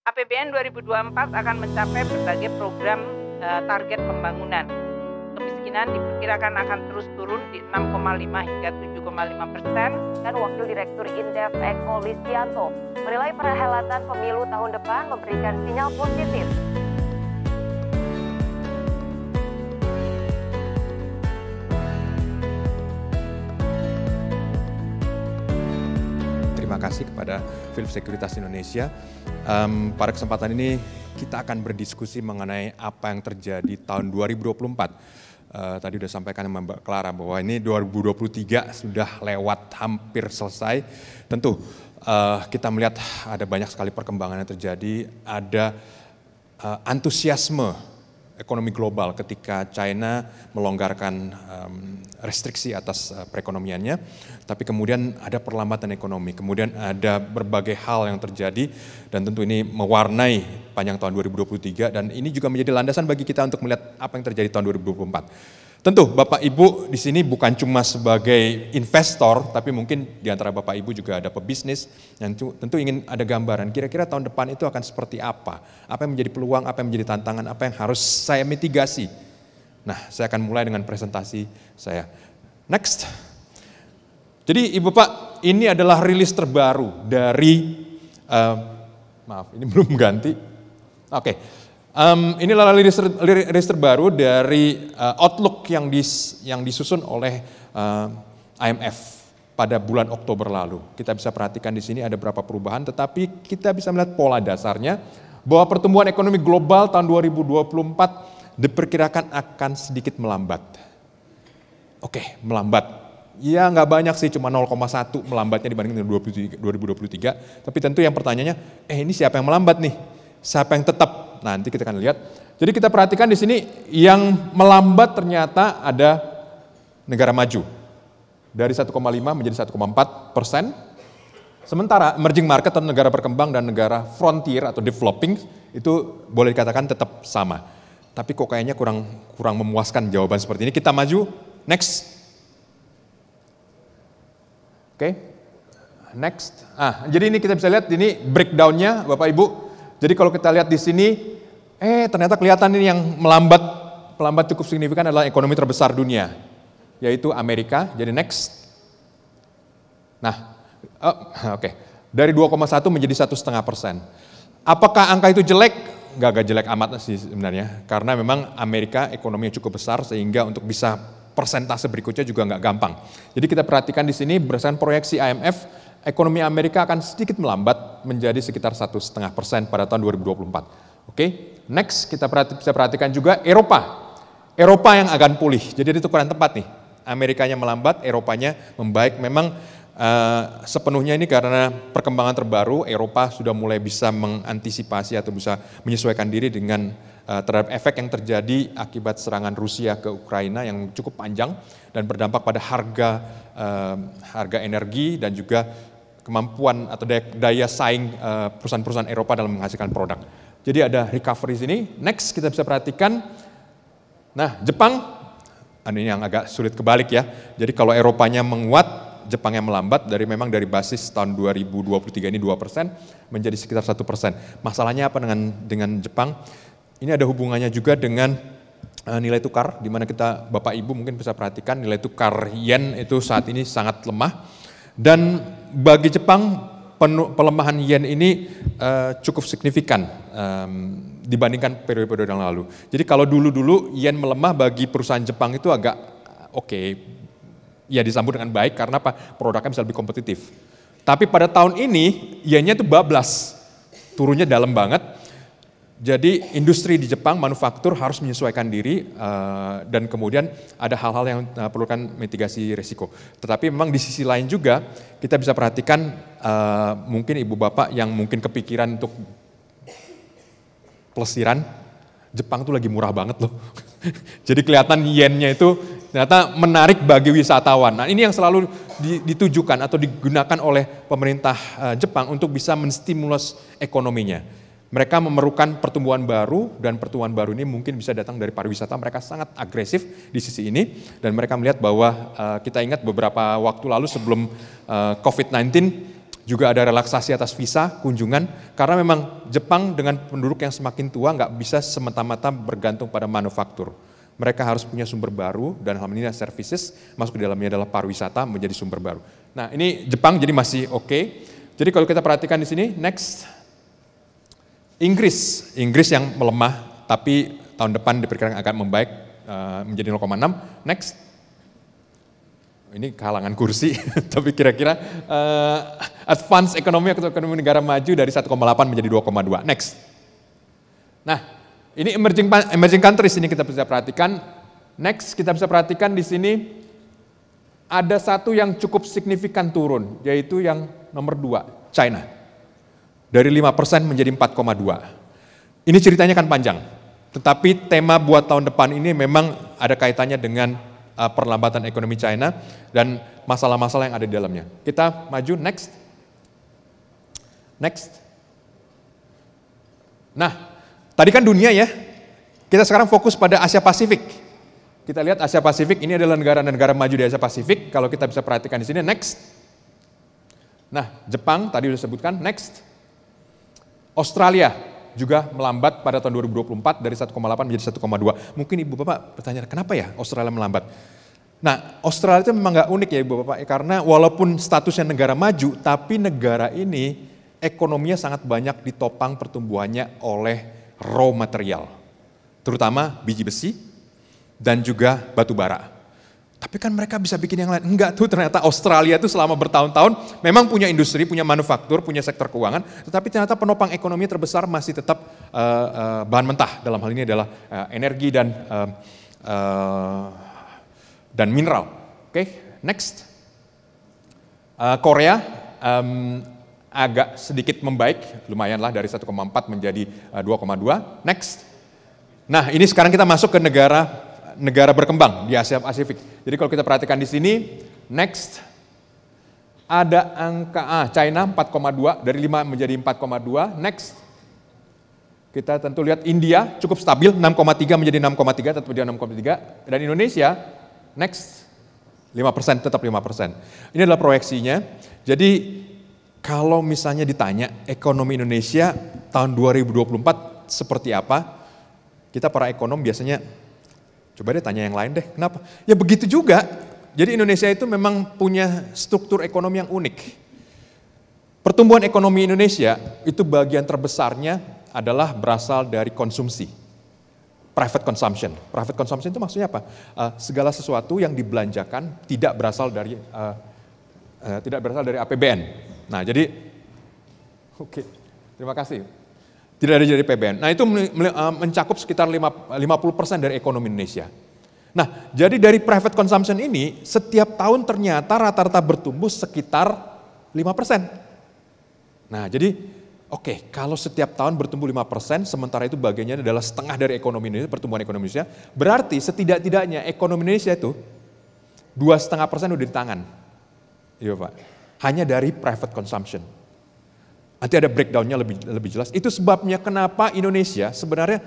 APBN 2024 akan mencapai berbagai program target pembangunan. Kemiskinan diperkirakan akan terus turun di 6,5 hingga 7,5%. Dan Wakil Direktur Indef Eko Listianto menilai perhelatan pemilu tahun depan memberikan sinyal positif. Terima kasih kepada Philips Sekuritas Indonesia. Pada kesempatan ini kita akan berdiskusi mengenai apa yang terjadi tahun 2024. Tadi sudah sampaikan sama Mbak Clara bahwa ini 2023 sudah lewat, hampir selesai. Tentu kita melihat ada banyak sekali perkembangan yang terjadi, ada antusiasme ekonomi global ketika China melonggarkan restriksi atas perekonomiannya, tapi kemudian ada perlambatan ekonomi, kemudian ada berbagai hal yang terjadi, dan tentu ini mewarnai panjang tahun 2023, dan ini juga menjadi landasan bagi kita untuk melihat apa yang terjadi tahun 2024. Tentu Bapak Ibu di sini bukan cuma sebagai investor, tapi mungkin di antara Bapak Ibu juga ada pebisnis yang tentu ingin ada gambaran kira-kira tahun depan itu akan seperti apa yang menjadi peluang, apa yang menjadi tantangan, apa yang harus saya mitigasi. Nah, saya akan mulai dengan presentasi saya. Next. Jadi Ibu Bapak, ini adalah rilis terbaru dari, maaf ini belum ganti. Oke. Inilah rilis terbaru dari Outlook yang disusun oleh IMF pada bulan Oktober lalu. Kita bisa perhatikan di sini ada beberapa perubahan, tetapi kita bisa melihat pola dasarnya bahwa pertumbuhan ekonomi global tahun 2024 diperkirakan akan sedikit melambat. Oke, melambat. Ya nggak banyak sih, cuma 0,1 melambatnya dibanding dengan 2023. Tapi tentu yang pertanyaannya, ini siapa yang melambat nih? Siapa yang tetap? Nanti kita akan lihat. Jadi kita perhatikan di sini yang melambat ternyata ada negara maju. Dari 1,5 menjadi 1,4%. Sementara emerging market atau negara berkembang dan negara frontier atau developing itu boleh dikatakan tetap sama. Tapi kok kayaknya kurang memuaskan jawaban seperti ini. Kita maju, next. Oke, next. Jadi ini kita bisa lihat ini breakdown-nya Bapak Ibu. Jadi kalau kita lihat di sini, ternyata kelihatan ini yang melambat cukup signifikan adalah ekonomi terbesar dunia, yaitu Amerika. Jadi next. Nah, oke. Dari 2,1 menjadi 1,5%. Apakah angka itu jelek? Gak jelek amat sih sebenarnya, karena memang Amerika ekonominya cukup besar sehingga untuk bisa persentase berikutnya juga nggak gampang. Jadi kita perhatikan di sini berdasarkan proyeksi IMF, ekonomi Amerika akan sedikit melambat menjadi sekitar 1,5% pada tahun 2024. Oke, next kita bisa perhatikan juga Eropa. Eropa yang akan pulih, jadi itu kurang tepat nih. Amerikanya melambat, Eropanya membaik. Memang sepenuhnya ini karena perkembangan terbaru, Eropa sudah mulai bisa mengantisipasi atau bisa menyesuaikan diri dengan terhadap efek yang terjadi akibat serangan Rusia ke Ukraina yang cukup panjang dan berdampak pada harga energi dan juga kemampuan atau daya saing perusahaan-perusahaan Eropa dalam menghasilkan produk. Jadi ada recovery sini. Next kita bisa perhatikan. Nah, Jepang, ini yang agak sulit kebalik ya. Jadi kalau Eropanya menguat, Jepang yang melambat memang dari basis tahun 2023 ini 2% menjadi sekitar 1%. Masalahnya apa dengan Jepang? Ini ada hubungannya juga dengan nilai tukar, di mana kita Bapak Ibu mungkin bisa perhatikan nilai tukar yen itu saat ini sangat lemah. Dan bagi Jepang pelemahan yen ini cukup signifikan dibandingkan periode-periode yang lalu. Jadi kalau dulu yen melemah bagi perusahaan Jepang itu agak oke, ya disambut dengan baik karena apa? Produknya bisa lebih kompetitif. Tapi pada tahun ini yennya itu bablas, turunnya dalam banget. Jadi industri di Jepang, manufaktur harus menyesuaikan diri dan kemudian ada hal-hal yang perlukan mitigasi risiko. Tetapi memang di sisi lain juga kita bisa perhatikan mungkin ibu bapak yang mungkin kepikiran untuk pelesiran, Jepang tuh lagi murah banget loh. Jadi kelihatan yennya itu ternyata menarik bagi wisatawan. Nah ini yang selalu ditujukan atau digunakan oleh pemerintah Jepang untuk bisa menstimulus ekonominya. Mereka memerlukan pertumbuhan baru dan pertumbuhan baru ini mungkin bisa datang dari pariwisata. Mereka sangat agresif di sisi ini dan mereka melihat bahwa kita ingat beberapa waktu lalu sebelum COVID-19 Juga ada relaksasi atas visa, kunjungan, karena memang Jepang dengan penduduk yang semakin tua nggak bisa semata-mata bergantung pada manufaktur. Mereka harus punya sumber baru, dan hal ini services, masuk ke dalamnya adalah pariwisata menjadi sumber baru. Nah ini Jepang jadi masih oke. Jadi kalau kita perhatikan di sini, next. Inggris yang melemah, tapi tahun depan diperkirakan akan membaik menjadi 0,6. Next. Ini kalangan kursi, tapi kira-kira advance ekonomi atau ekonomi negara maju dari 1,8 menjadi 2,2. Next. Nah, ini emerging countries ini kita bisa perhatikan. Next, kita bisa perhatikan di sini ada satu yang cukup signifikan turun, yaitu yang nomor 2, China. Dari 5% menjadi 4,2. Ini ceritanya kan panjang, tetapi tema buat tahun depan ini memang ada kaitannya dengan perlambatan ekonomi China dan masalah-masalah yang ada di dalamnya. Kita maju, next. Next. Nah, tadi kan dunia ya, kita sekarang fokus pada Asia Pasifik. Kita lihat Asia Pasifik, ini adalah negara-negara maju di Asia Pasifik, kalau kita bisa perhatikan di sini, next. Nah, Jepang tadi sudah sebutkan, next. Australia juga melambat pada tahun 2024 dari 1,8 menjadi 1,2. Mungkin Ibu Bapak bertanya, kenapa ya Australia melambat? Nah, Australia itu memang nggak unik ya Ibu Bapak, karena walaupun statusnya negara maju, tapi negara ini ekonominya sangat banyak ditopang pertumbuhannya oleh raw material, terutama biji besi dan juga batu bara. Tapi kan mereka bisa bikin yang lain. Enggak tuh, ternyata Australia itu selama bertahun-tahun memang punya industri, punya manufaktur, punya sektor keuangan, tetapi ternyata penopang ekonomi terbesar masih tetap bahan mentah. Dalam hal ini adalah energi dan mineral. Oke, next. Korea agak sedikit membaik, lumayanlah dari 1,4 menjadi 2,2. Next. Nah, ini sekarang kita masuk ke negara berkembang di Asia Pasifik. Jadi kalau kita perhatikan di sini, next, ada angka China 4,2, dari 5 menjadi 4,2, next. Kita tentu lihat India cukup stabil, 6,3 menjadi 6,3, tetap di 6,3, dan Indonesia, next, 5%, tetap 5%. Ini adalah proyeksinya, jadi kalau misalnya ditanya ekonomi Indonesia tahun 2024 seperti apa, kita para ekonom biasanya coba deh tanya yang lain deh, kenapa? Ya begitu juga. Jadi Indonesia itu memang punya struktur ekonomi yang unik. Pertumbuhan ekonomi Indonesia itu bagian terbesarnya adalah berasal dari konsumsi. Private consumption. Private consumption itu maksudnya apa? Segala sesuatu yang dibelanjakan tidak berasal dari APBN. Nah jadi, oke, terima kasih. Tidak ada dari PBN. Nah itu mencakup sekitar 50% dari ekonomi Indonesia. Nah jadi dari private consumption ini setiap tahun ternyata rata-rata bertumbuh sekitar 5%. Nah jadi oke, kalau setiap tahun bertumbuh 5%, sementara itu bagiannya adalah setengah dari ekonomi Indonesia, pertumbuhan ekonomi Indonesia, berarti setidak-tidaknya ekonomi Indonesia itu 2,5% udah di tangan. Iya Pak, hanya dari private consumption. Nanti ada breakdown-nya lebih jelas. Itu sebabnya kenapa Indonesia sebenarnya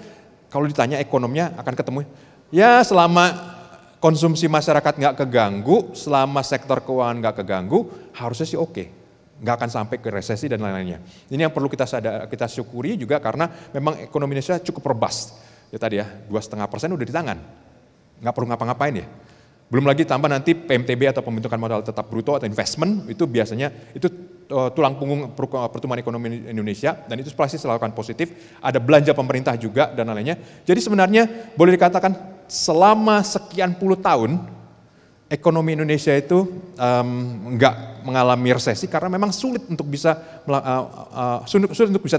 kalau ditanya ekonominya akan ketemu, ya selama konsumsi masyarakat nggak keganggu, selama sektor keuangan nggak keganggu, harusnya sih oke. Nggak akan sampai ke resesi dan lain-lainnya. Ini yang perlu kita syukuri juga karena memang ekonomi Indonesia cukup robust. Ya tadi ya, 2,5% udah di tangan. Nggak perlu ngapa-ngapain ya. Belum lagi tambah nanti PMTB atau pembentukan modal tetap bruto atau investment, itu biasanya itu tulang punggung pertumbuhan ekonomi Indonesia, dan itu pasti selalu akan positif. Ada belanja pemerintah juga dan lainnya. Jadi sebenarnya boleh dikatakan selama sekian puluh tahun ekonomi Indonesia itu nggak mengalami resesi karena memang sulit untuk bisa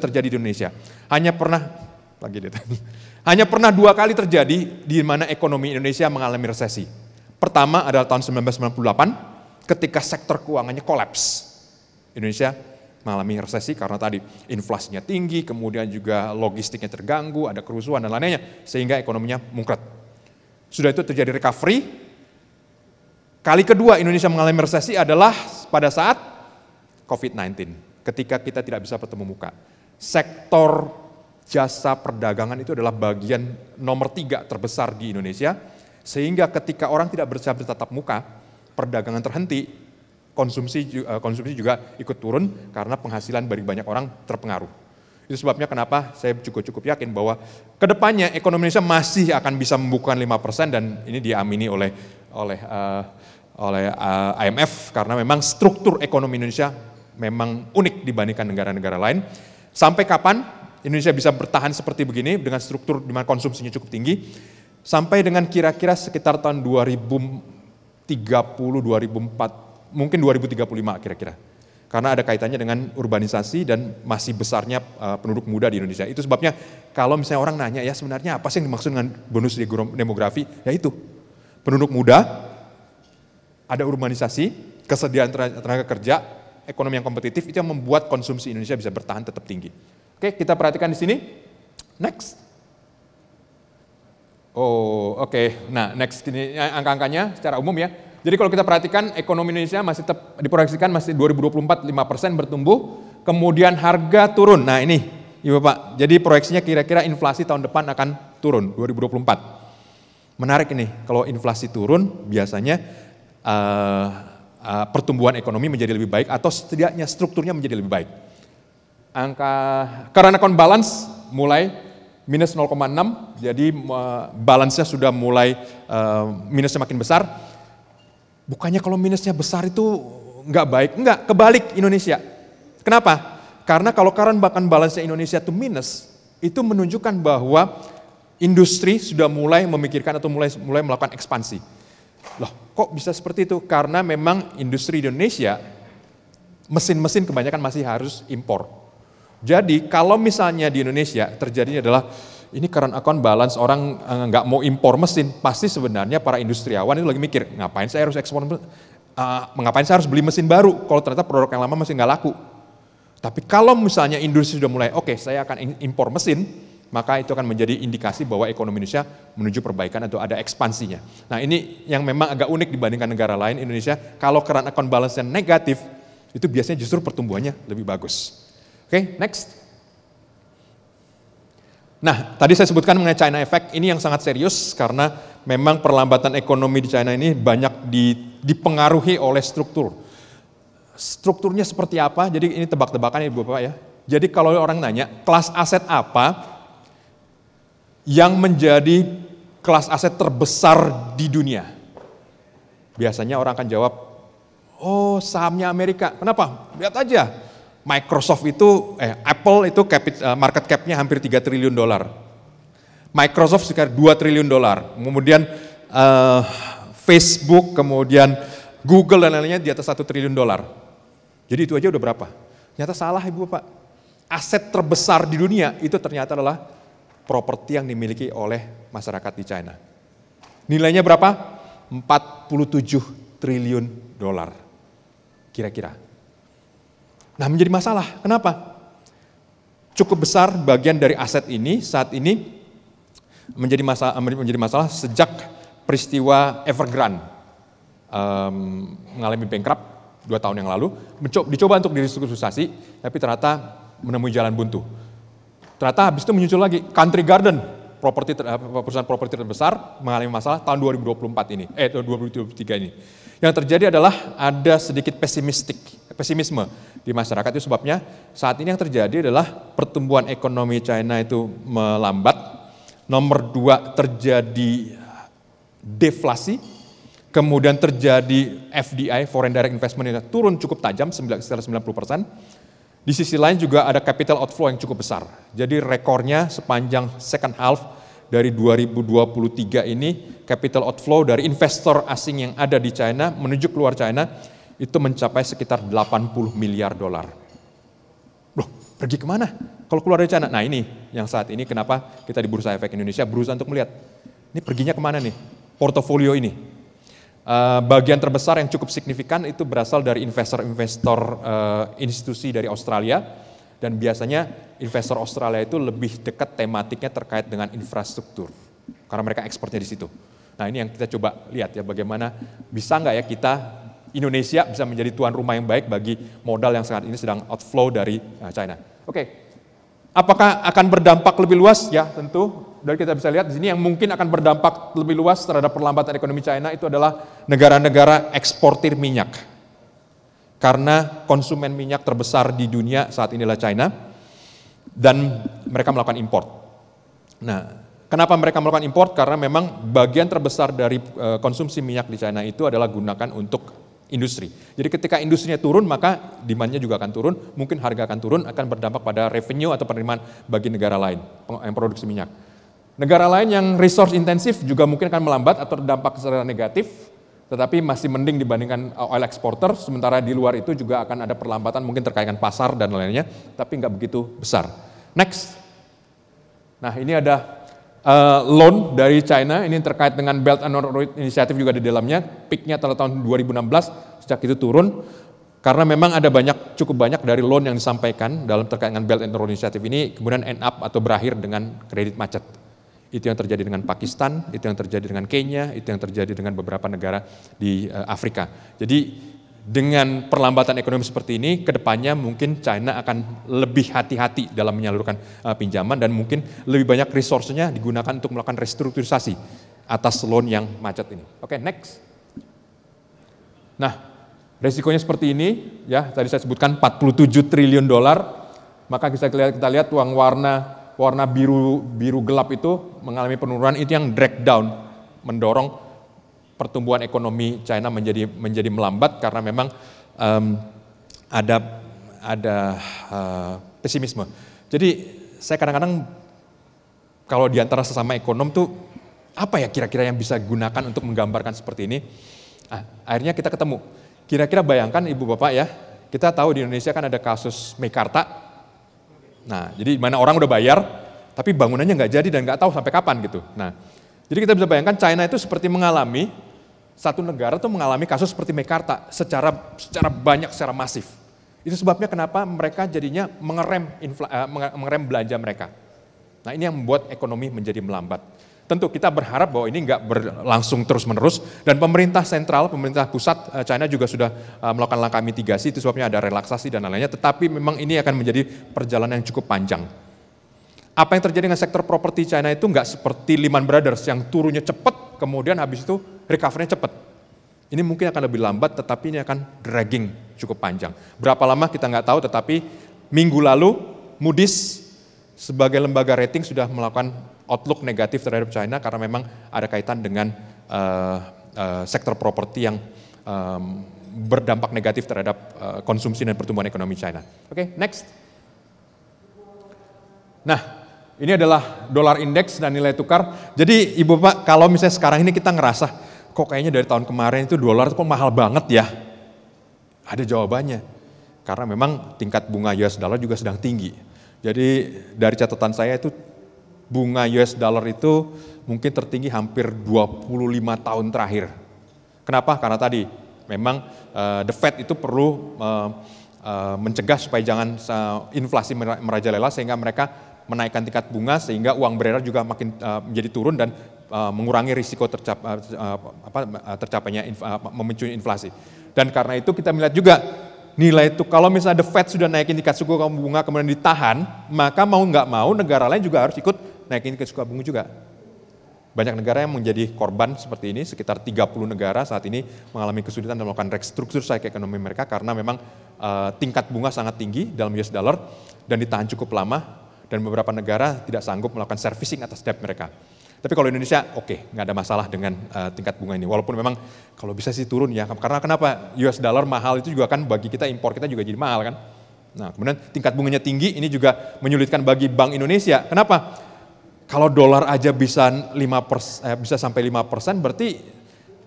terjadi di Indonesia. Hanya pernah 2 kali terjadi di mana ekonomi Indonesia mengalami resesi. Pertama adalah tahun 1998 ketika sektor keuangannya kolaps. Indonesia mengalami resesi karena tadi inflasinya tinggi, kemudian juga logistiknya terganggu, ada kerusuhan dan lainnya, sehingga ekonominya mungkret. Sudah itu terjadi recovery. Kali kedua Indonesia mengalami resesi adalah pada saat COVID-19, ketika kita tidak bisa bertemu muka. Sektor jasa perdagangan itu adalah bagian nomor 3 terbesar di Indonesia, sehingga ketika orang tidak bisa bertatap muka, perdagangan terhenti, konsumsi juga ikut turun karena penghasilan bagi banyak orang terpengaruh. Itu sebabnya kenapa saya cukup yakin bahwa kedepannya ekonomi Indonesia masih akan bisa membukukan 5% dan ini diamini oleh IMF karena memang struktur ekonomi Indonesia memang unik dibandingkan negara-negara lain. Sampai kapan Indonesia bisa bertahan seperti begini dengan struktur di mana konsumsinya cukup tinggi? Sampai dengan kira-kira sekitar tahun 2030, 2004, mungkin 2035 kira-kira. Karena ada kaitannya dengan urbanisasi dan masih besarnya penduduk muda di Indonesia. Itu sebabnya kalau misalnya orang nanya ya sebenarnya apa sih yang dimaksud dengan bonus demografi? Ya itu, penduduk muda, ada urbanisasi, kesediaan tenaga kerja, ekonomi yang kompetitif, itu yang membuat konsumsi Indonesia bisa bertahan tetap tinggi. Oke, kita perhatikan di sini. Next. Oh, oke. Nah, next ini angka-angkanya secara umum ya. Jadi kalau kita perhatikan ekonomi Indonesia masih tetap diproyeksikan masih 2024 5% bertumbuh, kemudian harga turun. Nah, ini Ibu Bapak. Jadi proyeksinya kira-kira inflasi tahun depan akan turun 2024. Menarik ini, kalau inflasi turun biasanya pertumbuhan ekonomi menjadi lebih baik atau setidaknya strukturnya menjadi lebih baik. Angka current account balance mulai minus 0,6, jadi balance-nya sudah mulai minusnya makin besar. Bukannya kalau minusnya besar itu nggak baik, enggak, kebalik Indonesia. Kenapa? Karena kalau current account balance-nya Indonesia itu minus, itu menunjukkan bahwa industri sudah mulai memikirkan atau mulai melakukan ekspansi. Loh, kok bisa seperti itu? Karena memang industri di Indonesia, mesin-mesin kebanyakan masih harus impor. Jadi kalau misalnya di Indonesia terjadinya adalah ini current account balance, orang nggak mau impor mesin, pasti sebenarnya para industriawan itu lagi mikir, ngapain saya harus ekspor, ngapain saya harus beli mesin baru, kalau ternyata produk yang lama masih nggak laku. Tapi kalau misalnya industri sudah mulai, oke, saya akan impor mesin, maka itu akan menjadi indikasi bahwa ekonomi Indonesia menuju perbaikan atau ada ekspansinya. Nah ini yang memang agak unik dibandingkan negara lain, Indonesia kalau current account balance-nya negatif, itu biasanya justru pertumbuhannya lebih bagus. Oke, next. Nah, tadi saya sebutkan mengenai China Effect, ini yang sangat serius karena memang perlambatan ekonomi di China ini banyak dipengaruhi oleh struktur. Strukturnya seperti apa? Jadi ini tebak-tebakan ya Ibu Bapak ya. Jadi kalau orang nanya, kelas aset apa yang menjadi kelas aset terbesar di dunia? Biasanya orang akan jawab, oh sahamnya Amerika. Kenapa? Lihat aja. Microsoft itu, Apple itu market cap-nya hampir 3 triliun dolar. Microsoft sekitar 2 triliun dolar. Kemudian Facebook, kemudian Google dan lainnya di atas 1 triliun dolar. Jadi itu aja udah berapa? Ternyata salah Ibu Bapak. Aset terbesar di dunia itu ternyata adalah properti yang dimiliki oleh masyarakat di China. Nilainya berapa? 47 triliun dolar. Kira-kira. Nah menjadi masalah, kenapa? Cukup besar bagian dari aset ini saat ini menjadi masalah sejak peristiwa Evergrande mengalami bankrupt 2 tahun yang lalu, dicoba untuk direstrukturisasi, tapi ternyata menemui jalan buntu. Ternyata habis itu muncul lagi Country Garden, perusahaan properti terbesar mengalami masalah tahun 2023 ini. Yang terjadi adalah ada sedikit pesimisme di masyarakat, itu sebabnya saat ini yang terjadi adalah pertumbuhan ekonomi China itu melambat. Nomor 2 terjadi deflasi, kemudian terjadi FDI, Foreign Direct Investment, yang turun cukup tajam, sekitar 90%. Di sisi lain juga ada capital outflow yang cukup besar. Jadi rekornya sepanjang second half dari 2023 ini, capital outflow dari investor asing yang ada di China menuju keluar China itu mencapai sekitar 80 miliar dolar. Loh, pergi kemana kalau keluar dari China? Nah ini yang saat ini kenapa kita di Bursa Efek Indonesia berusaha untuk melihat, ini perginya kemana nih portofolio ini. Bagian terbesar yang cukup signifikan itu berasal dari investor-investor institusi dari Australia, dan biasanya investor Australia itu lebih dekat tematiknya terkait dengan infrastruktur, karena mereka ekspornya di situ. Nah ini yang kita coba lihat ya, bagaimana bisa nggak ya kita Indonesia bisa menjadi tuan rumah yang baik bagi modal yang saat ini sedang outflow dari China. Oke, apakah akan berdampak lebih luas? Ya tentu. Dan kita bisa lihat di sini yang mungkin akan berdampak lebih luas terhadap perlambatan ekonomi China itu adalah negara-negara eksportir minyak. karena konsumen minyak terbesar di dunia saat ini adalah China dan mereka melakukan import. Nah, kenapa mereka melakukan import? Karena memang bagian terbesar dari konsumsi minyak di China itu adalah gunakan untuk industri. Jadi ketika industrinya turun, maka demand-nya juga akan turun, mungkin harga akan turun, akan berdampak pada revenue atau penerimaan bagi negara lain yang produksi minyak. Negara lain yang resource intensif juga mungkin akan melambat atau terdampak secara negatif, tetapi masih mending dibandingkan oil exporter, sementara di luar itu juga akan ada perlambatan mungkin terkait dengan pasar dan lainnya, tapi nggak begitu besar. Next. Nah, ini ada loan dari China, ini terkait dengan Belt and Road Initiative juga di dalamnya, peaknya adalah tahun 2016, sejak itu turun, karena memang ada cukup banyak dari loan yang disampaikan dalam terkait dengan Belt and Road Initiative ini, kemudian end up atau berakhir dengan kredit macet. Itu yang terjadi dengan Pakistan, itu yang terjadi dengan Kenya, itu yang terjadi dengan beberapa negara di Afrika. Jadi dengan perlambatan ekonomi seperti ini, kedepannya mungkin China akan lebih hati-hati dalam menyalurkan pinjaman dan mungkin lebih banyak resource-nya digunakan untuk melakukan restrukturisasi atas loan yang macet ini. Oke, next. Nah, resikonya seperti ini, ya tadi saya sebutkan 47 triliun dolar, maka kita lihat uang warna biru gelap itu mengalami penurunan, itu yang drag down, mendorong pertumbuhan ekonomi China menjadi melambat karena memang ada pesimisme. Jadi saya kadang-kadang kalau di antara sesama ekonom tuh apa ya kira-kira yang bisa gunakan untuk menggambarkan seperti ini? Akhirnya kita ketemu. Kira-kira bayangkan Ibu Bapak ya, kita tahu di Indonesia kan ada kasus Meikarta. Nah, jadi mana orang udah bayar, tapi bangunannya nggak jadi dan nggak tahu sampai kapan gitu. Nah, jadi kita bisa bayangkan China itu seperti mengalami, satu negara tuh mengalami kasus seperti Meikarta secara banyak, secara masif. Itu sebabnya kenapa mereka jadinya mengerem belanja mereka. Nah, ini yang membuat ekonomi menjadi melambat. Tentu kita berharap bahwa ini nggak berlangsung terus-menerus dan pemerintah sentral, pemerintah pusat China juga sudah melakukan langkah mitigasi, itu sebabnya ada relaksasi dan lainnya, tetapi memang ini akan menjadi perjalanan yang cukup panjang. Apa yang terjadi dengan sektor properti China itu nggak seperti Lehman Brothers yang turunnya cepat, kemudian habis itu recovery-nya cepat. Ini mungkin akan lebih lambat, tetapi ini akan dragging cukup panjang. Berapa lama kita nggak tahu, tetapi minggu lalu Moody's sebagai lembaga rating sudah melakukan outlook negatif terhadap China karena memang ada kaitan dengan sektor properti yang berdampak negatif terhadap konsumsi dan pertumbuhan ekonomi China. Oke, next. Nah, ini adalah dolar indeks dan nilai tukar. Jadi Ibu Bapak, kalau misalnya sekarang ini kita ngerasa, kok kayaknya dari tahun kemarin itu dolar itu kok mahal banget ya? Ada jawabannya. Karena memang tingkat bunga US dollar juga sedang tinggi. Jadi dari catatan saya itu bunga US dollar itu mungkin tertinggi hampir 25 tahun terakhir. Kenapa? Karena tadi memang the Fed itu perlu mencegah supaya jangan inflasi merajalela sehingga mereka menaikkan tingkat bunga sehingga uang beredar juga makin menjadi turun dan mengurangi risiko tercapainya memicu inflasi. Dan karena itu kita melihat juga nilai itu kalau misalnya the Fed sudah naikin tingkat suku bunga kemudian ditahan, maka mau nggak mau negara lain juga harus ikut naikin tingkat suku bunga juga. Banyak negara yang menjadi korban seperti ini, sekitar 30 negara saat ini mengalami kesulitan dalam melakukan restrukturisasi ekonomi mereka karena memang tingkat bunga sangat tinggi dalam US dollar dan ditahan cukup lama dan beberapa negara tidak sanggup melakukan servicing atas debt mereka. Tapi kalau Indonesia, oke, nggak ada masalah dengan tingkat bunga ini. Walaupun memang kalau bisa sih turun ya, karena kenapa? US dollar mahal itu juga kan bagi kita, impor kita juga jadi mahal kan. Nah kemudian tingkat bunganya tinggi, ini juga menyulitkan bagi Bank Indonesia. Kenapa? Kalau dolar aja bisa sampai 5%, berarti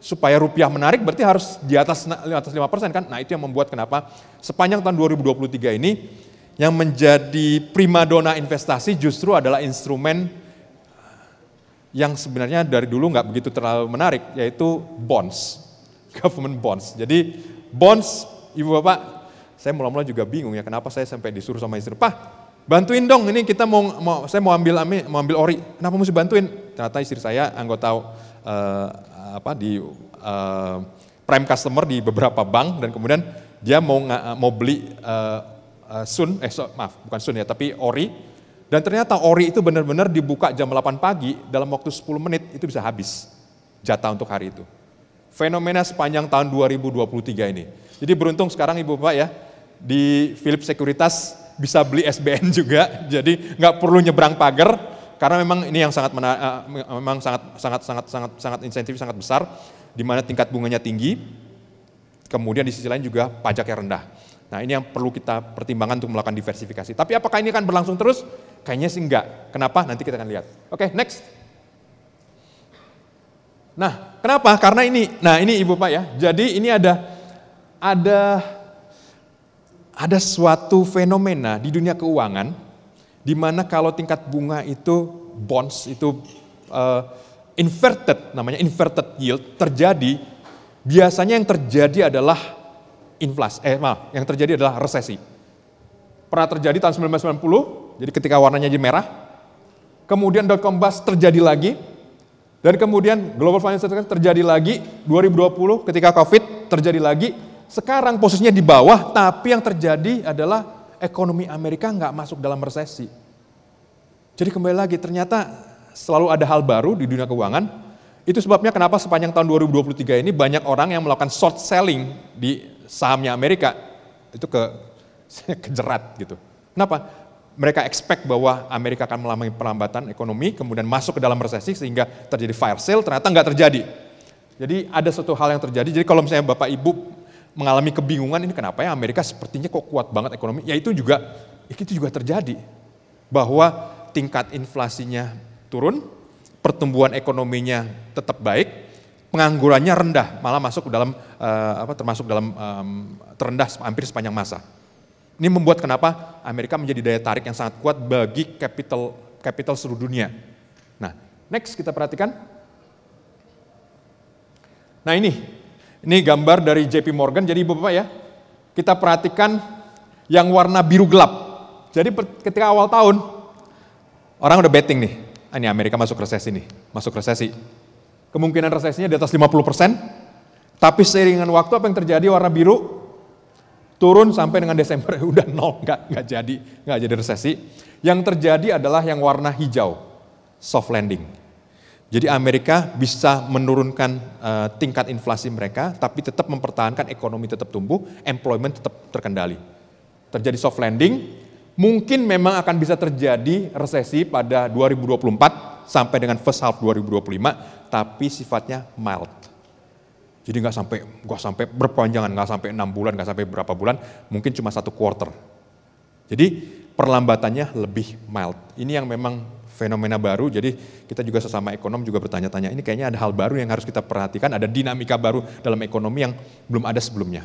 supaya rupiah menarik berarti harus di atas 5% kan. Nah itu yang membuat kenapa sepanjang tahun 2023 ini yang menjadi primadona investasi justru adalah instrumen yang sebenarnya dari dulu nggak begitu terlalu menarik, yaitu bonds, government bonds. Jadi bonds, Ibu Bapak, saya mula-mula juga bingung ya kenapa saya sampai disuruh sama istri, Pak, bantuin dong, ini kita saya mau ambil ori, kenapa mesti bantuin? Ternyata istri saya anggota di prime customer di beberapa bank dan kemudian dia mau beli bukan sun ya, tapi ori. Dan ternyata ori itu benar-benar dibuka jam 8 pagi, dalam waktu 10 menit itu bisa habis jatah untuk hari itu. Fenomena sepanjang tahun 2023 ini. Jadi beruntung sekarang Ibu Bapak ya, di Philips Sekuritas bisa beli SBN juga, jadi nggak perlu nyebrang pagar, karena memang ini yang memang sangat insentif sangat besar, di mana tingkat bunganya tinggi, kemudian di sisi lain juga pajaknya rendah. Nah ini yang perlu kita pertimbangkan untuk melakukan diversifikasi. Tapi apakah ini akan berlangsung terus? Kayaknya sih enggak. Kenapa? Nanti kita akan lihat. Oke, next. Nah, kenapa? Karena ini Ibu Pak ya. Jadi ini ada suatu fenomena di dunia keuangan, di mana kalau tingkat bunga itu bonds itu namanya inverted yield terjadi, biasanya yang terjadi adalah yang terjadi adalah resesi. Pernah terjadi tahun 1990, jadi ketika warnanya jadi merah, kemudian dot-com bust terjadi lagi, dan kemudian global financial crisis terjadi lagi, 2020 ketika COVID terjadi lagi, sekarang posisinya di bawah, tapi yang terjadi adalah ekonomi Amerika nggak masuk dalam resesi. Jadi kembali lagi, ternyata selalu ada hal baru di dunia keuangan. Itu sebabnya kenapa sepanjang tahun 2023 ini banyak orang yang melakukan short selling di sahamnya Amerika, itu kejerat gitu. Kenapa? Mereka expect bahwa Amerika akan mengalami perlambatan ekonomi, kemudian masuk ke dalam resesi sehingga terjadi fire sale, ternyata nggak terjadi. Jadi ada suatu hal yang terjadi, jadi kalau misalnya Bapak Ibu mengalami kebingungan, ini kenapa ya Amerika sepertinya kok kuat banget ekonomi, ya itu juga terjadi. Bahwa tingkat inflasinya turun, pertumbuhan ekonominya tetap baik, penganggurannya rendah, malah masuk ke dalam termasuk dalam terendah hampir sepanjang masa. Ini membuat kenapa Amerika menjadi daya tarik yang sangat kuat bagi capital seluruh dunia. Nah, next kita perhatikan. Nah ini gambar dari JP Morgan. Jadi Bapak ya, kita perhatikan yang warna biru gelap. Jadi ketika awal tahun, orang udah betting nih, ini Amerika masuk resesi. Kemungkinan resesinya di atas 50%, tapi seiringan waktu apa yang terjadi, warna biru turun sampai dengan Desember udah nol, nggak jadi resesi. Yang terjadi adalah yang warna hijau, soft landing. Jadi Amerika bisa menurunkan tingkat inflasi mereka, tapi tetap mempertahankan ekonomi tetap tumbuh, employment tetap terkendali. Terjadi soft landing, mungkin memang akan bisa terjadi resesi pada 2024 sampai dengan first half 2025, tapi sifatnya mild. Jadi nggak sampai berpanjangan, nggak sampai 6 bulan, nggak sampai berapa bulan, mungkin cuma 1 quarter. Jadi perlambatannya lebih mild. Ini yang memang fenomena baru, jadi kita juga sesama ekonom juga bertanya-tanya, ini kayaknya ada hal baru yang harus kita perhatikan, ada dinamika baru dalam ekonomi yang belum ada sebelumnya.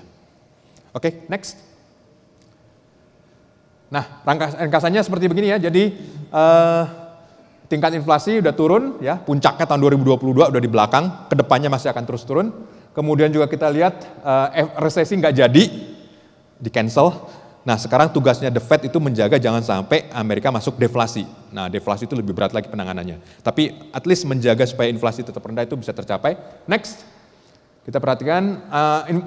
Oke, next. Nah, ringkasannya seperti begini ya, jadi tingkat inflasi udah turun, ya, puncaknya tahun 2022 udah di belakang, kedepannya masih akan terus turun. Kemudian juga kita lihat resesi nggak jadi, di cancel. Nah sekarang tugasnya The Fed itu menjaga jangan sampai Amerika masuk deflasi. Nah deflasi itu lebih berat lagi penanganannya. Tapi at least menjaga supaya inflasi tetap rendah itu bisa tercapai. Next, kita perhatikan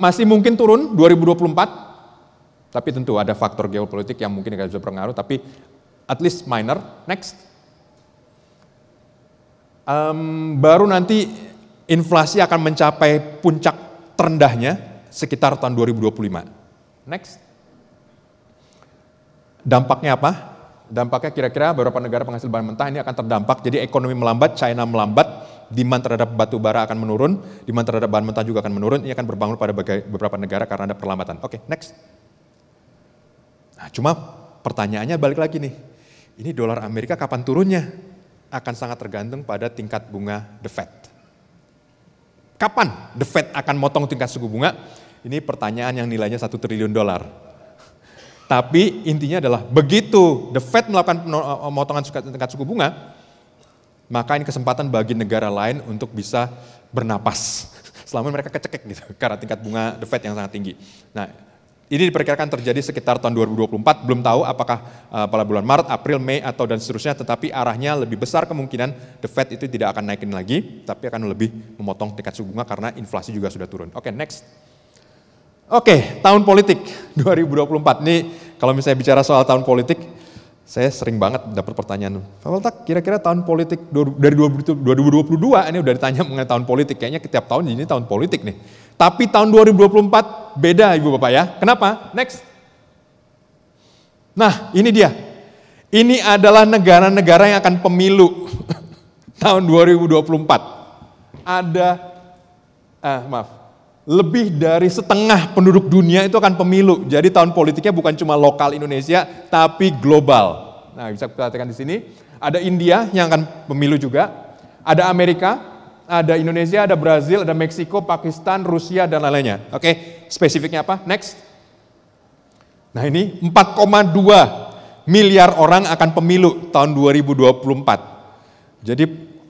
masih mungkin turun 2024, tapi tentu ada faktor geopolitik yang mungkin nggak bisa berpengaruh, tapi at least minor. Next, baru nanti inflasi akan mencapai puncak terendahnya sekitar tahun 2025. Next. Dampaknya apa? Dampaknya kira-kira beberapa negara penghasil bahan mentah ini akan terdampak. Jadi ekonomi melambat, China melambat, demand terhadap batu bara akan menurun, demand terhadap bahan mentah juga akan menurun. Ini akan berpengaruh pada beberapa negara karena ada perlambatan. Oke, next. Nah, cuma pertanyaannya balik lagi nih. Ini dolar Amerika kapan turunnya? Akan sangat tergantung pada tingkat bunga The Fed. Kapan The Fed akan motong tingkat suku bunga? Ini pertanyaan yang nilainya $1 triliun. Tapi intinya adalah begitu The Fed melakukan pemotongan tingkat suku bunga, maka ini kesempatan bagi negara lain untuk bisa bernapas. Selama mereka kecekek gitu karena tingkat bunga The Fed yang sangat tinggi. Nah, ini diperkirakan terjadi sekitar tahun 2024, belum tahu apakah pada bulan Maret, April, Mei, atau dan seterusnya, tetapi arahnya lebih besar kemungkinan The Fed itu tidak akan naikin lagi, tapi akan lebih memotong tingkat suku bunga karena inflasi juga sudah turun. Oke, next. Oke, tahun politik 2024. Ini kalau misalnya bicara soal tahun politik, saya sering banget dapat pertanyaan, Pak Waltak, kira-kira tahun politik dari 2022 ini udah ditanya mengenai tahun politik, kayaknya setiap tahun ini tahun politik nih. Tapi tahun 2024 beda Ibu Bapak ya. Kenapa? Next. Nah ini dia. Ini adalah negara-negara yang akan pemilu tahun 2024. Ada, lebih dari setengah penduduk dunia itu akan pemilu. Jadi tahun politiknya bukan cuma lokal Indonesia, tapi global. Nah bisa kita perhatikan di sini. Ada India yang akan pemilu juga. Ada Amerika, ada Indonesia, ada Brazil, ada Meksiko, Pakistan, Rusia, dan lain-lainnya. Oke, spesifiknya apa? Next. Nah ini 4,2 miliar orang akan pemilu tahun 2024. Jadi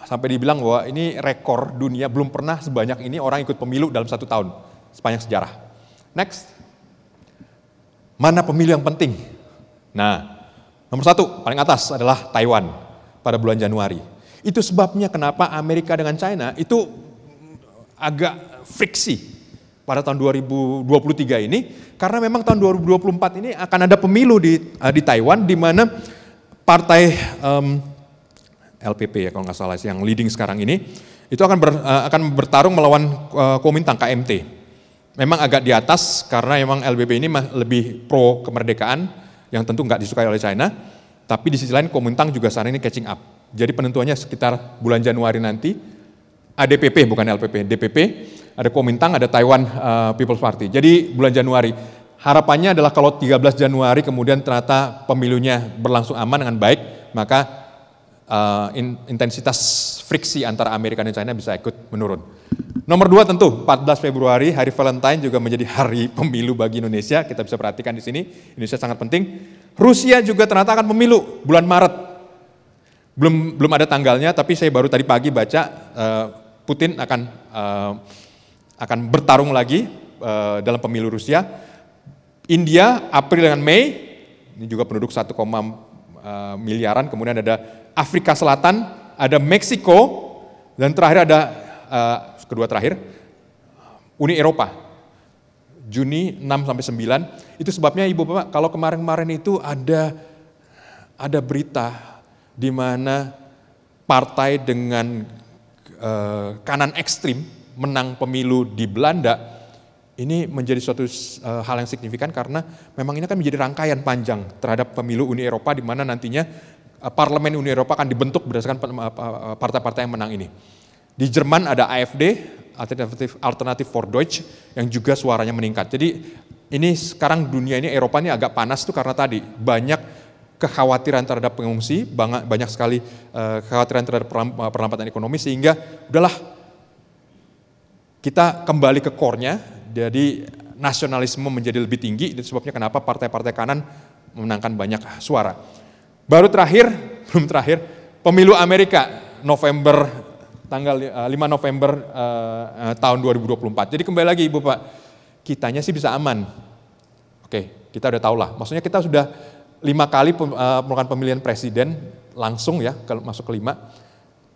sampai dibilang bahwa ini rekor dunia, belum pernah sebanyak ini orang ikut pemilu dalam 1 tahun, sepanjang sejarah. Next. Mana pemilu yang penting? Nah, nomor 1, paling atas adalah Taiwan pada bulan Januari. Itu sebabnya kenapa Amerika dengan China itu agak friksi pada tahun 2023 ini, karena memang tahun 2024 ini akan ada pemilu di Taiwan, di mana partai LPP ya kalau nggak salah yang leading sekarang ini, itu akan bertarung melawan Kuomintang KMT. Memang agak di atas karena memang LPP ini lebih pro kemerdekaan, yang tentu nggak disukai oleh China, tapi di sisi lain Kuomintang juga saat ini catching up. Jadi penentuannya sekitar bulan Januari nanti, DPP bukan LPP, DPP, ada Kuomintang, ada Taiwan People's Party. Jadi bulan Januari, harapannya adalah kalau 13 Januari kemudian ternyata pemilunya berlangsung aman dengan baik, maka intensitas friksi antara Amerika dan China bisa ikut menurun. Nomor 2 tentu, 14 Februari, hari Valentine juga menjadi hari pemilu bagi Indonesia, kita bisa perhatikan di sini, Indonesia sangat penting. Rusia juga ternyata akan pemilu bulan Maret. Belum ada tanggalnya, tapi saya baru tadi pagi baca Putin akan bertarung lagi dalam pemilu Rusia. India April dengan Mei, ini juga penduduk 1, miliaran. Kemudian ada Afrika Selatan, ada Meksiko, dan terakhir ada kedua terakhir Uni Eropa. Juni 6 sampai 9. Itu sebabnya Ibu Bapak, kalau kemarin-kemarin itu ada berita di mana partai dengan kanan ekstrim menang pemilu di Belanda, ini menjadi suatu hal yang signifikan karena memang ini akan menjadi rangkaian panjang terhadap pemilu Uni Eropa, di mana nantinya parlemen Uni Eropa akan dibentuk berdasarkan partai-partai yang menang ini. Di Jerman ada AfD, Alternative for Deutsch, yang juga suaranya meningkat. Jadi ini sekarang dunia ini, Eropa ini agak panas tuh karena tadi banyak kekhawatiran terhadap pengungsi, banyak sekali kekhawatiran terhadap perlambatan ekonomi, sehingga udahlah kita kembali ke core-nya, jadi nasionalisme menjadi lebih tinggi, itu sebabnya kenapa partai-partai kanan memenangkan banyak suara. Belum terakhir, pemilu Amerika November, tanggal 5 November tahun 2024. Jadi kembali lagi Ibu Pak, kitanya sih bisa aman. Oke, kita udah tahu lah, maksudnya kita sudah 5 kali melakukan pemilihan presiden langsung ya, kalau masuk ke 5,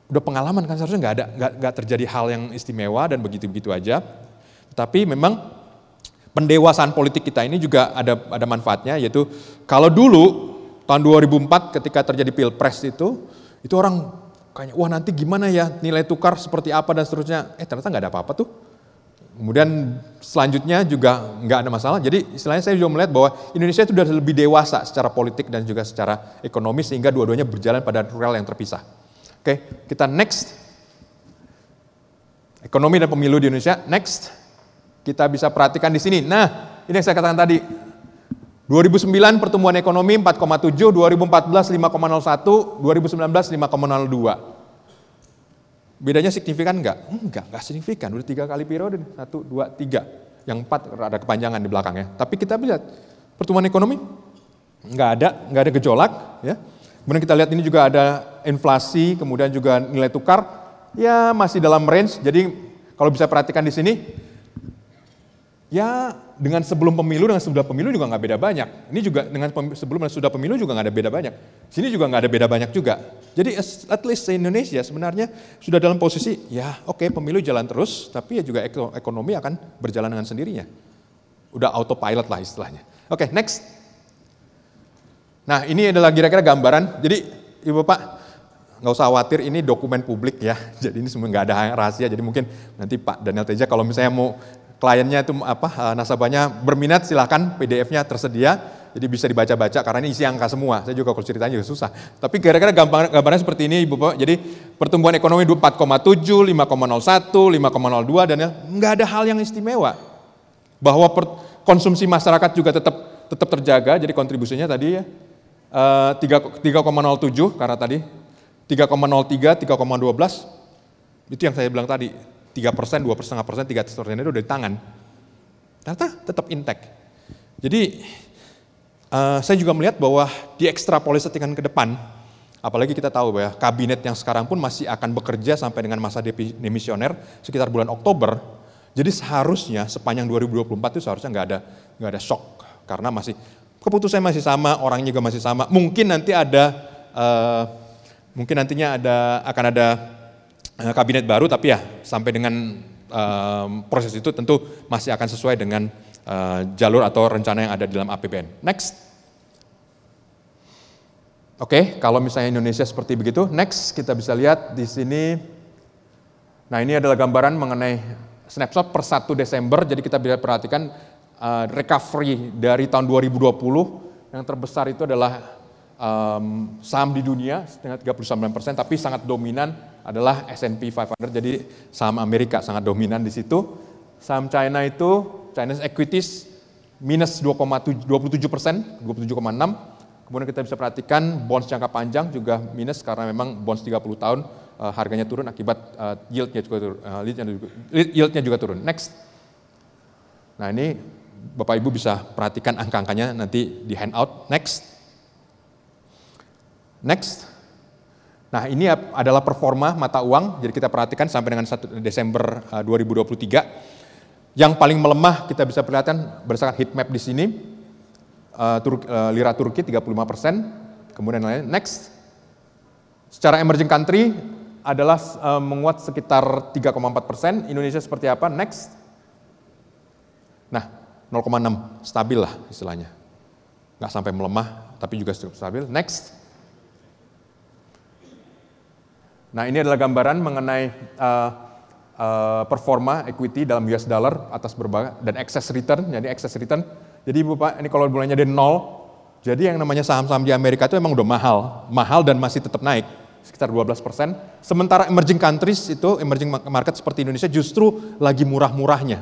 udah pengalaman kan, seharusnya nggak terjadi hal yang istimewa dan begitu-begitu aja. Tapi memang pendewasaan politik kita ini juga ada manfaatnya, yaitu kalau dulu tahun 2004 ketika terjadi pilpres itu orang kayaknya wah nanti gimana ya nilai tukar seperti apa dan seterusnya, ternyata nggak ada apa-apa tuh. Kemudian selanjutnya juga nggak ada masalah. Jadi istilahnya saya juga melihat bahwa Indonesia itu sudah lebih dewasa secara politik dan juga secara ekonomi, sehingga dua-duanya berjalan pada rel yang terpisah. Oke, kita next. Ekonomi dan pemilu di Indonesia, next. Kita bisa perhatikan di sini. Nah, ini yang saya katakan tadi. 2009 pertumbuhan ekonomi 4,7, 2014 5,01, 2019 5,02. Bedanya signifikan enggak? Enggak signifikan. Udah 3 kali periode, 1, 2, 3. Yang 4 ada kepanjangan di belakangnya. Tapi kita lihat pertumbuhan ekonomi enggak ada gejolak. Ya. Kemudian kita lihat ini juga ada inflasi, kemudian juga nilai tukar, ya masih dalam range. Jadi kalau bisa perhatikan di sini, ya dengan sebelum pemilu dengan sesudah pemilu juga nggak beda banyak. Ini juga dengan sebelum dan sesudah pemilu juga nggak ada beda banyak. Sini juga nggak ada beda banyak juga. Jadi at least Indonesia sebenarnya sudah dalam posisi ya oke, pemilu jalan terus, tapi ya juga ekonomi akan berjalan dengan sendirinya. Udah autopilot lah istilahnya. Oke, next. Nah ini adalah kira-kira gambaran. Jadi Ibu Bapak nggak usah khawatir, ini dokumen publik ya. Jadi ini semua nggak ada rahasia. Jadi mungkin nanti Pak Daniel Teja kalau misalnya mau kliennya itu nasabahnya berminat, silakan PDF-nya tersedia, jadi bisa dibaca-baca karena ini isi angka semua. Saya juga kalau ceritanya juga susah. Tapi kira-kira gambarnya seperti ini Ibu Bapak. Jadi pertumbuhan ekonomi 4,7, 5,01, 5,02 dan nggak ada hal yang istimewa. Bahwa konsumsi masyarakat juga tetap terjaga, jadi kontribusinya tadi ya 3,07 karena tadi 3,03, 3,12 itu yang saya bilang tadi 3%, 2,5%, 3% itu udah di tangan. Ternyata tetap intact. Jadi saya juga melihat bahwa diekstrapolisasikan ke depan, apalagi kita tahu bahwa kabinet yang sekarang pun masih akan bekerja sampai dengan masa demisioner sekitar bulan Oktober. Jadi seharusnya sepanjang 2024 itu seharusnya nggak ada shock karena masih keputusan masih sama, orangnya juga masih sama. Mungkin nanti nantinya akan ada kabinet baru, tapi ya sampai dengan proses itu tentu masih akan sesuai dengan jalur atau rencana yang ada di dalam APBN. Next. Oke, kalau misalnya Indonesia seperti begitu, next kita bisa lihat di sini. Nah, ini adalah gambaran mengenai snapshot per 1 Desember, jadi kita bisa perhatikan recovery dari tahun 2020, yang terbesar itu adalah saham di dunia dengan 39%, tapi sangat dominan adalah S&P 500, jadi saham Amerika sangat dominan di situ. Saham China itu, Chinese equities minus 27%, 27,6%. Kemudian kita bisa perhatikan bonds jangka panjang juga minus karena memang bonds 30 tahun harganya turun akibat yieldnya juga turun. Next. Nah ini Bapak Ibu bisa perhatikan angka-angkanya nanti di handout. Next. Nah ini adalah performa mata uang, jadi kita perhatikan sampai dengan 1 Desember 2023. Yang paling melemah kita bisa perlihatkan berdasarkan heat map di sini, lira Turki 35%, kemudian lain. Next. Secara emerging country adalah menguat sekitar 3,4%, Indonesia seperti apa? Next. Nah 0,6, stabil lah istilahnya. Nggak sampai melemah, tapi juga cukup stabil. Next. Nah ini adalah gambaran mengenai performa equity dalam US dollar atas berbagai dan excess return. Jadi Bapak ini kalau bulannya dari 0, jadi yang namanya saham-saham di Amerika itu memang udah mahal dan masih tetap naik sekitar 12%. Sementara emerging countries itu, emerging market seperti Indonesia justru lagi murah-murahnya.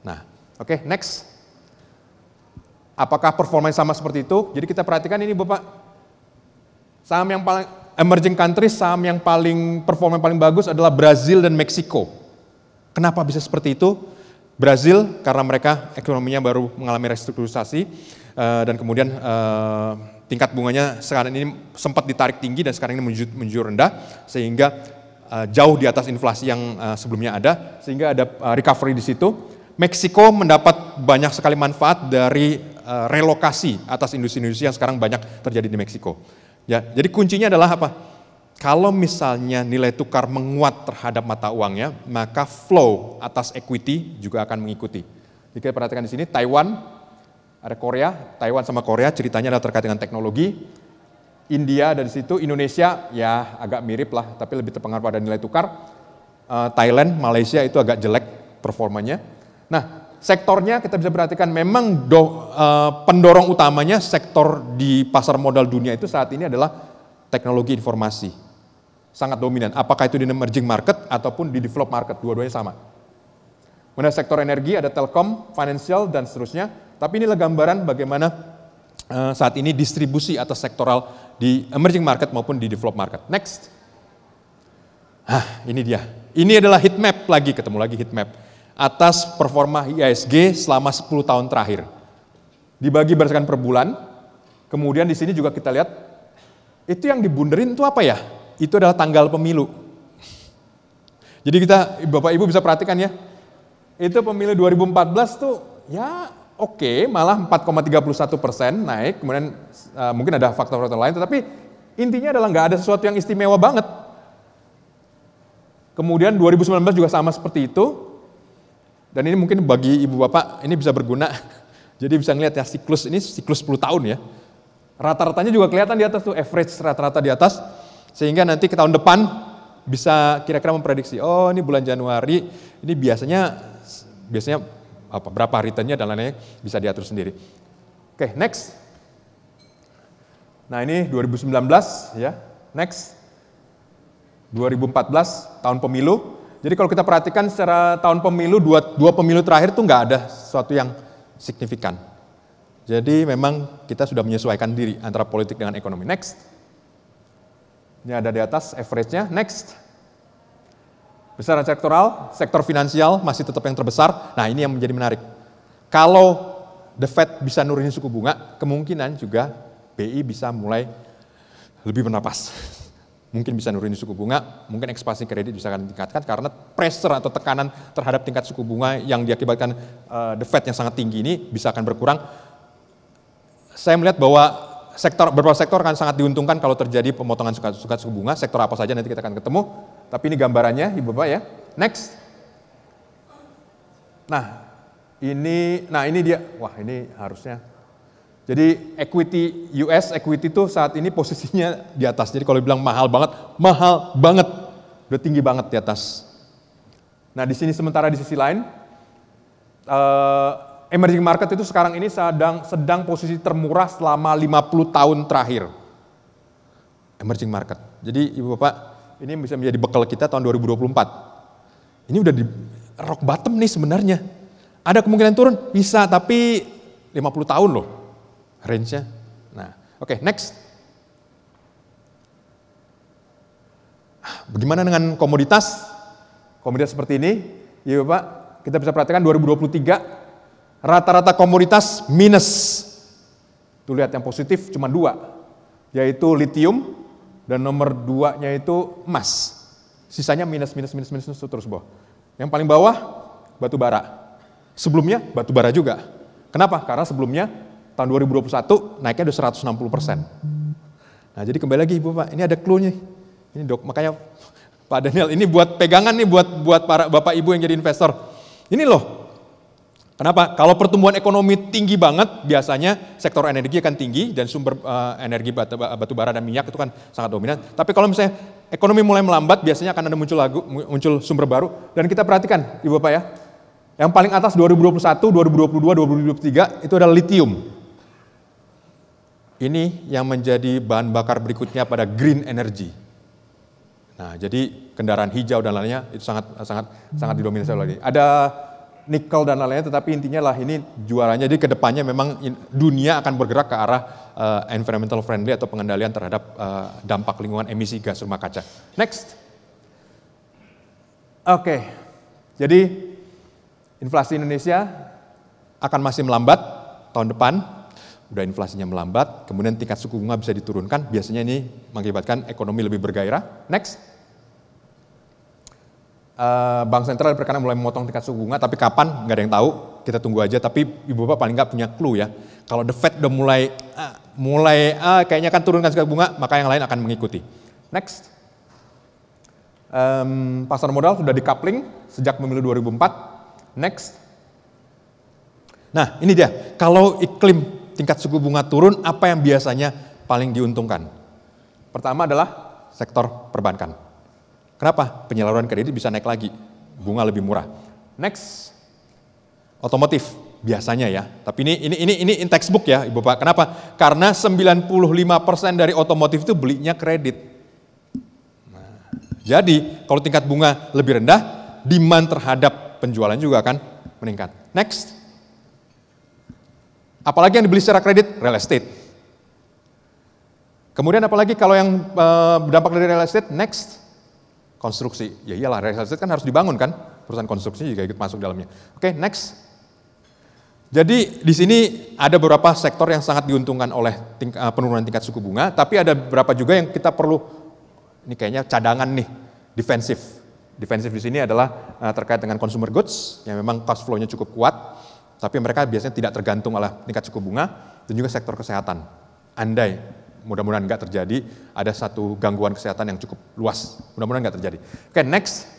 Nah, oke, next. Apakah performanya sama seperti itu? Jadi kita perhatikan ini Bapak, saham yang paling emerging countries, saham yang performa paling bagus adalah Brazil dan Meksiko. Kenapa bisa seperti itu? Brazil karena mereka ekonominya baru mengalami restrukturisasi dan kemudian tingkat bunganya sekarang ini sempat ditarik tinggi dan sekarang ini menuju rendah sehingga jauh di atas inflasi yang sebelumnya ada sehingga ada recovery di situ. Meksiko mendapat banyak sekali manfaat dari relokasi atas industri-industri yang sekarang banyak terjadi di Meksiko. Ya, jadi kuncinya adalah apa? Kalau misalnya nilai tukar menguat terhadap mata uangnya, maka flow atas equity juga akan mengikuti. Jika perhatikan di sini, Taiwan, ada Korea, Taiwan sama Korea ceritanya adalah terkait dengan teknologi. India ada di situ, Indonesia ya agak mirip lah, tapi lebih terpengaruh pada nilai tukar. Thailand, Malaysia itu agak jelek performanya. Nah, sektornya kita bisa perhatikan memang pendorong utamanya sektor di pasar modal dunia itu saat ini adalah teknologi informasi. Sangat dominan, apakah itu di emerging market ataupun di developed market, dua-duanya sama. Kemudian sektor energi ada telkom, financial dan seterusnya. Tapi inilah gambaran bagaimana saat ini distribusi atas sektoral di emerging market maupun di developed market. Next. Ini dia. Ini adalah heat map lagi, ketemu lagi heat map. Atas performa IHSG selama 10 tahun terakhir. Dibagi berdasarkan per bulan. Kemudian di sini juga kita lihat, itu yang dibunderin itu apa ya? Itu adalah tanggal pemilu. Jadi Bapak Ibu bisa perhatikan ya, itu pemilu 2014 tuh ya oke, malah 4,31% naik, kemudian mungkin ada faktor-faktor lain, tetapi intinya adalah nggak ada sesuatu yang istimewa banget. Kemudian 2019 juga sama seperti itu, dan ini mungkin bagi Ibu Bapak ini bisa berguna, jadi bisa ngelihat ya siklus 10 tahun ya. Rata-ratanya juga kelihatan di atas tuh, average rata-rata di atas, sehingga nanti ke tahun depan bisa kira-kira memprediksi, oh ini bulan Januari, ini biasanya biasanya berapa returnnya dan lain-lainnya bisa diatur sendiri. Oke, next. Nah ini 2019 ya, next. 2014 tahun pemilu. Jadi kalau kita perhatikan secara tahun pemilu, dua pemilu terakhir tuh nggak ada sesuatu yang signifikan. Jadi memang kita sudah menyesuaikan diri antara politik dengan ekonomi. Next. Ini ada di atas average-nya. Next. Besaran sektoral, sektor finansial masih tetap yang terbesar. Nah ini yang menjadi menarik. Kalau The Fed bisa nurunin suku bunga, kemungkinan juga BI bisa mulai lebih bernapas. Mungkin bisa nurunin suku bunga, mungkin ekspansi kredit bisa akan ditingkatkan karena pressure atau tekanan terhadap tingkat suku bunga yang diakibatkan The Fed yang sangat tinggi ini bisa akan berkurang. Saya melihat bahwa beberapa sektor akan sangat diuntungkan kalau terjadi pemotongan suku bunga. Sektor apa saja nanti kita akan ketemu. Tapi ini gambarannya, Ibu Bapak ya. Next. Nah ini dia. Wah ini harusnya. Jadi equity US equity itu saat ini posisinya di atas. Jadi kalau dibilang mahal banget, udah tinggi banget di atas. Nah di sini sementara di sisi lain, emerging market itu sekarang ini sedang posisi termurah selama 50 tahun terakhir. Emerging market. Jadi Ibu Bapak, ini bisa menjadi bekal kita tahun 2024. Ini udah di rock bottom nih sebenarnya. Ada kemungkinan turun? Bisa, tapi 50 tahun loh range-nya. Nah, oke, next. Bagaimana dengan komoditas? Komoditas seperti ini, ya Bapak, kita bisa perhatikan 2023, rata-rata komoditas minus. Tuh lihat yang positif cuma 2, yaitu lithium, dan nomor 2-nya itu emas. Sisanya minus terus bawah. Yang paling bawah, batu bara. Sebelumnya, batu bara juga. Kenapa? Karena sebelumnya, tahun 2021 naiknya udah 160%. Nah jadi kembali lagi Ibu Pak, ini ada clue-nya. Ini dok, makanya Pak Daniel, ini buat pegangan nih buat para Bapak Ibu yang jadi investor. Ini loh. Kenapa? Kalau pertumbuhan ekonomi tinggi banget, biasanya sektor energi akan tinggi dan sumber energi batu bara dan minyak itu kan sangat dominan. Tapi kalau misalnya ekonomi mulai melambat, biasanya akan ada muncul sumber baru. Dan kita perhatikan, Ibu Bapak ya, yang paling atas 2021, 2022, 2023 itu adalah lithium. Ini yang menjadi bahan bakar berikutnya pada green energy. Nah, jadi kendaraan hijau dan lainnya itu sangat didominasi oleh ini. Ada nikel dan lain-lainnya, tetapi intinya lah ini juaranya. Jadi kedepannya memang dunia akan bergerak ke arah environmental friendly atau pengendalian terhadap dampak lingkungan emisi gas rumah kaca. Next. Oke, jadi inflasi Indonesia akan masih melambat tahun depan. Udah inflasinya melambat, kemudian tingkat suku bunga bisa diturunkan. Biasanya ini mengakibatkan ekonomi lebih bergairah. Next. Bank sentral diperkirakan mulai memotong tingkat suku bunga, tapi kapan nggak ada yang tahu, kita tunggu aja. Tapi Ibu Bapak paling nggak punya clue ya. Kalau The Fed udah mulai kayaknya akan turunkan suku bunga, maka yang lain akan mengikuti. Next. Pasar modal sudah decoupling sejak pemilu 2004. Next. Nah ini dia, kalau iklim tingkat suku bunga turun, apa yang biasanya paling diuntungkan? Pertama adalah sektor perbankan. Kenapa? Penyaluran kredit bisa naik lagi, bunga lebih murah. Next, otomotif biasanya ya. Tapi ini in textbook ya, Ibu Pak. Kenapa? Karena 95% dari otomotif itu belinya kredit. Nah, jadi kalau tingkat bunga lebih rendah, demand terhadap penjualan juga akan meningkat. Next. Apalagi yang dibeli secara kredit, real estate. Kemudian apalagi kalau yang berdampak dari real estate, next, konstruksi. Ya iyalah, real estate kan harus dibangun kan, perusahaan konstruksi juga ikut masuk dalamnya. Oke, next. Jadi di sini ada beberapa sektor yang sangat diuntungkan oleh penurunan tingkat suku bunga, tapi ada beberapa juga yang kita perlu, ini kayaknya cadangan nih, defensif. Defensif di sini adalah terkait dengan consumer goods, yang memang cash flow-nya cukup kuat, tapi mereka biasanya tidak tergantung oleh tingkat suku bunga, dan juga sektor kesehatan. Andai, mudah-mudahan nggak terjadi, ada satu gangguan kesehatan yang cukup luas, mudah-mudahan nggak terjadi. Oke, next.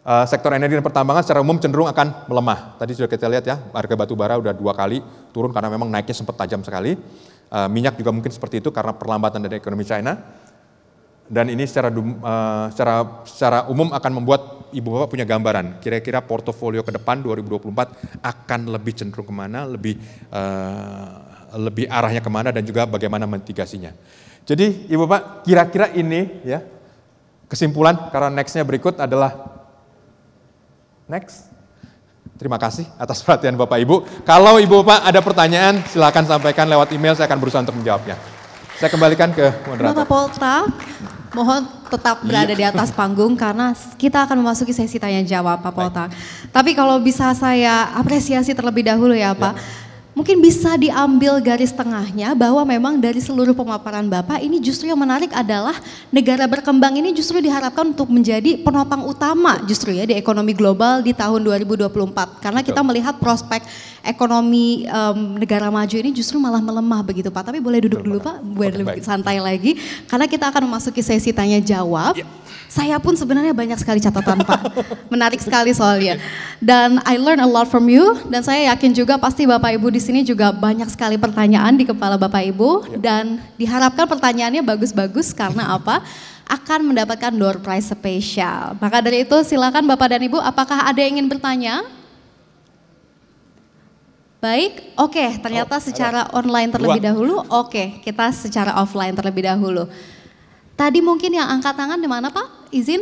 Sektor energi dan pertambangan secara umum cenderung akan melemah. Tadi sudah kita lihat ya, harga batu bara udah 2 kali turun karena memang naiknya sempat tajam sekali. Minyak juga mungkin seperti itu karena perlambatan dari ekonomi China. Dan ini secara umum akan membuat Ibu Bapak punya gambaran, kira-kira portofolio ke depan 2024 akan lebih cenderung kemana, lebih arahnya kemana, dan juga bagaimana mitigasinya. Jadi Ibu Bapak, kira-kira ini ya kesimpulan, karena nextnya berikut adalah next. Terima kasih atas perhatian Bapak Ibu. Kalau Ibu Bapak ada pertanyaan, silakan sampaikan lewat email, saya akan berusaha untuk menjawabnya. Saya kembalikan ke moderator. Bapak Polta, mohon tetap berada di atas panggung karena kita akan memasuki sesi tanya jawab Pak Polta. Tapi kalau bisa saya apresiasi terlebih dahulu ya Pak. Mungkin bisa diambil garis tengahnya bahwa memang dari seluruh pemaparan Bapak ini justru yang menarik adalah negara berkembang ini justru diharapkan untuk menjadi penopang utama justru ya di ekonomi global di tahun 2024. Karena kita melihat prospek ekonomi negara maju ini justru malah melemah begitu Pak. Tapi boleh duduk dulu Pak, boleh lebih santai lagi. Karena kita akan memasuki sesi tanya jawab. Saya pun sebenarnya banyak sekali catatan Pak, menarik sekali soalnya. Dan I learn a lot from you, dan saya yakin juga pasti Bapak Ibu di sini juga banyak sekali pertanyaan di kepala Bapak Ibu, dan diharapkan pertanyaannya bagus-bagus karena apa? Akan mendapatkan door prize spesial. Maka dari itu silakan Bapak dan Ibu, apakah ada yang ingin bertanya? Baik, oke, ternyata secara online terlebih dahulu, oke, kita secara offline terlebih dahulu. Tadi mungkin yang angkat tangan di mana Pak? Izin.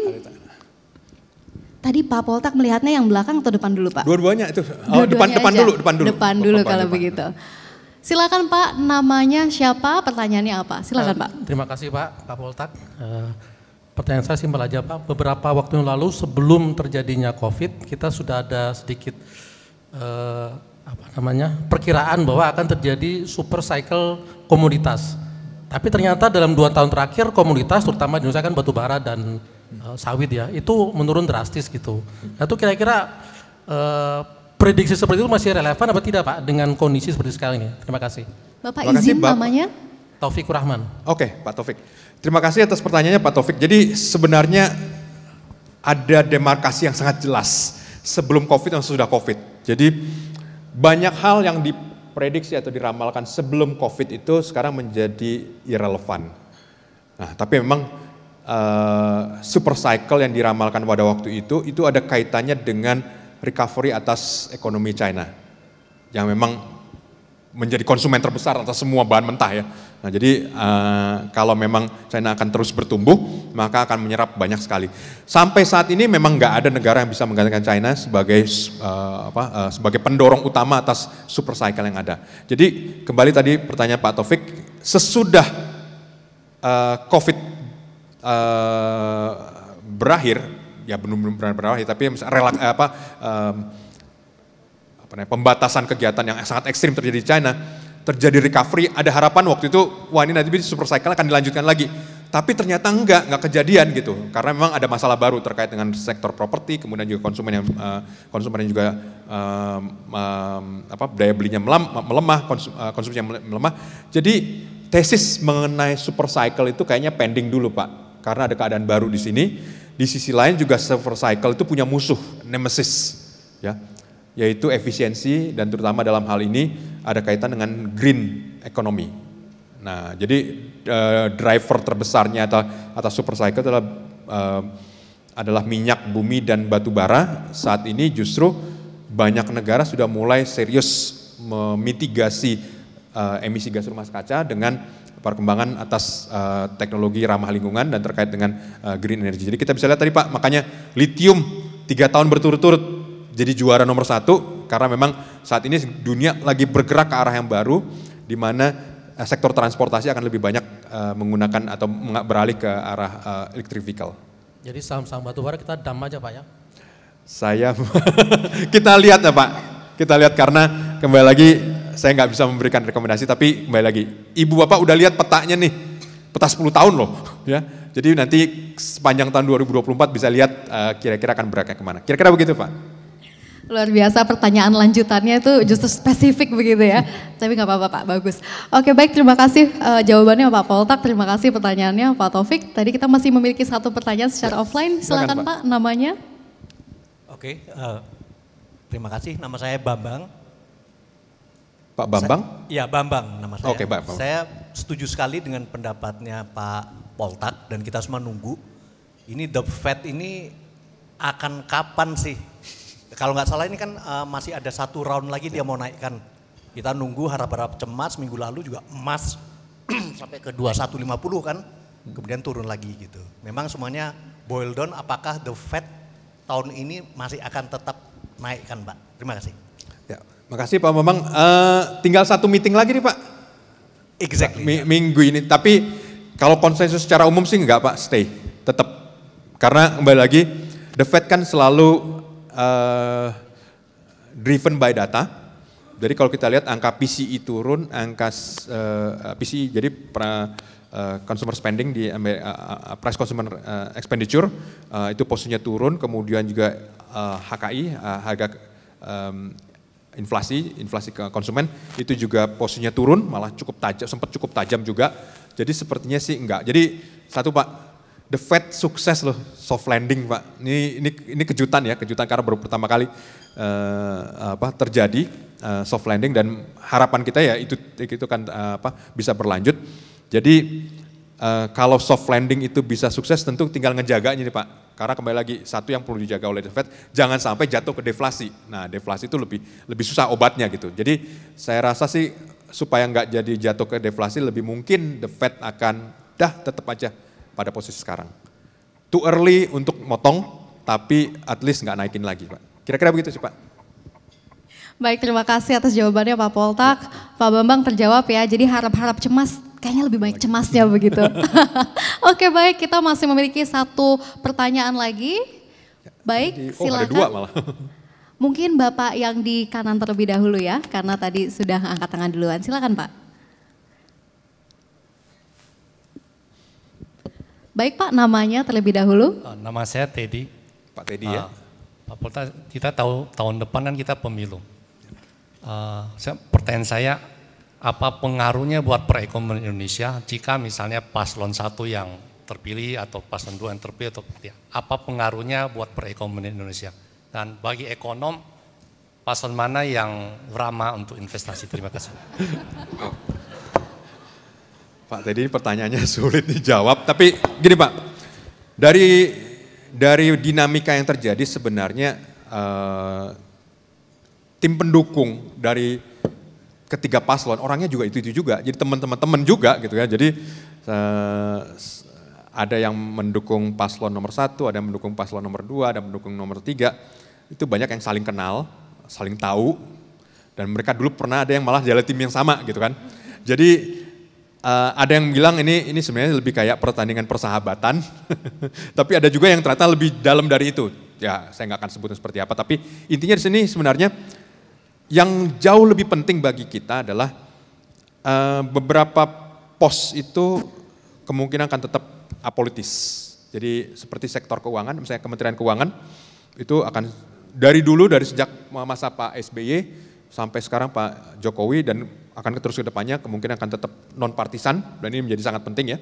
Tadi Pak Poltak melihatnya yang belakang atau depan dulu Pak? Dua-duanya itu. Depan dulu. Depan dulu kalau depan. begitu. Silakan Pak, namanya siapa? Pertanyaannya apa? Silakan Pak. Terima kasih Pak Poltak. Pertanyaan saya simpel aja Pak. Beberapa waktu yang lalu sebelum terjadinya COVID, kita sudah ada sedikit perkiraan bahwa akan terjadi super cycle komoditas. Tapi ternyata dalam 2 tahun terakhir komoditas terutama di Indonesia kan batu bara dan sawit ya, itu menurun drastis gitu. Nah itu kira-kira prediksi seperti itu masih relevan apa tidak Pak dengan kondisi seperti sekarang ini? Terima kasih. Bapak izin namanya? Taufik Rahman. Oke Pak Taufik, terima kasih atas pertanyaannya Pak Taufik. Jadi sebenarnya ada demarkasi yang sangat jelas sebelum COVID dan sesudah COVID. Jadi banyak hal yang diprediksi atau diramalkan sebelum COVID itu sekarang menjadi irrelevan. Nah, tapi memang super cycle yang diramalkan pada waktu itu ada kaitannya dengan recovery atas ekonomi China yang memang menjadi konsumen terbesar atas semua bahan mentah ya. Nah, jadi kalau memang China akan terus bertumbuh, maka akan menyerap banyak sekali. Sampai saat ini memang nggak ada negara yang bisa menggantikan China sebagai sebagai pendorong utama atas super cycle yang ada. Jadi kembali tadi pertanyaan Pak Taufik, sesudah COVID berakhir, ya belum berakhir, tapi pembatasan kegiatan yang sangat ekstrim terjadi di China, terjadi recovery, ada harapan waktu itu, wah ini nanti super cycle akan dilanjutkan lagi. Tapi ternyata enggak kejadian gitu, karena memang ada masalah baru terkait dengan sektor properti, kemudian juga konsumen yang juga daya belinya melemah, konsumsi yang melemah. Jadi tesis mengenai super cycle itu kayaknya pending dulu Pak, karena ada keadaan baru di sini. Di sisi lain juga super cycle itu punya musuh, nemesis, ya, yaitu efisiensi dan terutama dalam hal ini ada kaitan dengan green economy. Nah, jadi driver terbesarnya atas super cycle adalah minyak bumi dan batu bara. Saat ini justru banyak negara sudah mulai serius memitigasi emisi gas rumah kaca dengan perkembangan atas teknologi ramah lingkungan dan terkait dengan green energy. Jadi kita bisa lihat tadi Pak, makanya lithium 3 tahun berturut-turut jadi juara nomor 1 karena memang saat ini dunia lagi bergerak ke arah yang baru di mana sektor transportasi akan lebih banyak menggunakan atau beralih ke arah electric vehicle. Jadi saham-saham batubara kita dam aja Pak ya? Kita lihat ya Pak, kita lihat karena kembali lagi saya nggak bisa memberikan rekomendasi, tapi kembali lagi, Ibu Bapak udah lihat petanya nih, peta 10 tahun loh ya. Jadi nanti sepanjang tahun 2024 bisa lihat kira-kira akan beraknya kemana. Kira-kira begitu Pak. Luar biasa pertanyaan lanjutannya itu justru spesifik begitu ya. Tapi nggak apa-apa Pak, bagus. Oke baik, terima kasih jawabannya Pak Poltak, terima kasih pertanyaannya Pak Taufik. Tadi kita masih memiliki satu pertanyaan secara offline, silakan Pak, namanya. Oke, terima kasih, nama saya Bambang. Pak Bambang? Iya Bambang nama saya. Oke, Bambang. Saya setuju sekali dengan pendapatnya Pak Poltak dan kita semua nunggu. Ini the Fed ini akan kapan sih? Kalau nggak salah ini kan masih ada 1 round lagi dia mau naikkan. Kita nunggu harap-harap cemas, minggu lalu juga emas sampai ke 2150 kan, kemudian turun lagi gitu. Memang semuanya boil down apakah the Fed tahun ini masih akan tetap naikkan, Pak? Terima kasih. Ya, makasih Pak Bambang. Tinggal 1 meeting lagi nih Pak. Exactly. Minggu ini, tapi kalau konsensus secara umum sih enggak Pak, stay, tetap. Karena kembali lagi, the Fed kan selalu driven by data. Jadi kalau kita lihat angka PCE turun, angka PCE jadi consumer spending di price consumer expenditure itu posisinya turun, kemudian juga HKI harga inflasi konsumen itu juga posisinya turun, malah cukup tajam, sempat cukup tajam juga. Jadi sepertinya sih enggak. Jadi satu Pak, the Fed sukses loh soft landing Pak. Ini kejutan ya, kejutan karena baru pertama kali terjadi soft landing dan harapan kita ya itu kan bisa berlanjut. Jadi kalau soft landing itu bisa sukses tentu tinggal ngejaganya nih Pak. Karena kembali lagi satu yang perlu dijaga oleh the Fed jangan sampai jatuh ke deflasi. Nah deflasi itu lebih susah obatnya gitu. Jadi saya rasa sih supaya nggak jadi jatuh ke deflasi lebih mungkin the Fed akan tetap aja pada posisi sekarang. Too early untuk motong tapi at least nggak naikin lagi Pak. Kira-kira begitu sih Pak. Baik, terima kasih atas jawabannya Pak Poltak. Pak Bambang terjawab ya, jadi harap-harap cemas, kayaknya lebih baik cemasnya begitu. Oke baik, kita masih memiliki 1 pertanyaan lagi. Baik, silakan. Ada 2 malah. Mungkin Bapak yang di kanan terlebih dahulu ya, karena tadi sudah angkat tangan duluan. Silakan Pak. Baik Pak, namanya terlebih dahulu. Nama saya Teddy. Pak Teddy ya. Pak Poltak, kita tahu tahun depan kan kita pemilu. Pertanyaan saya, apa pengaruhnya buat perekonomian Indonesia jika misalnya paslon 1 yang terpilih atau paslon 2 yang terpilih atau apa pengaruhnya buat perekonomian Indonesia? Dan bagi ekonom, paslon mana yang ramah untuk investasi? Terima kasih. Pak tadi pertanyaannya sulit dijawab, tapi gini Pak, dari dinamika yang terjadi sebenarnya tim pendukung dari ketiga paslon orangnya juga itu juga, jadi teman-teman juga gitu ya. Jadi ada yang mendukung paslon nomor 1, ada yang mendukung paslon nomor 2, ada yang mendukung nomor 3. Itu banyak yang saling kenal, saling tahu, dan mereka dulu pernah ada yang malah jalan tim yang sama gitu kan. Jadi ada yang bilang ini sebenarnya lebih kayak pertandingan persahabatan, tapi ada juga yang ternyata lebih dalam dari itu. Ya saya nggak akan sebutnya seperti apa, tapi intinya di sini sebenarnya yang jauh lebih penting bagi kita adalah beberapa pos itu kemungkinan akan tetap apolitis. Jadi seperti sektor keuangan, misalnya Kementerian Keuangan, itu akan dari sejak masa Pak SBY sampai sekarang Pak Jokowi dan akan terus ke depannya kemungkinan akan tetap non partisan dan ini menjadi sangat penting ya.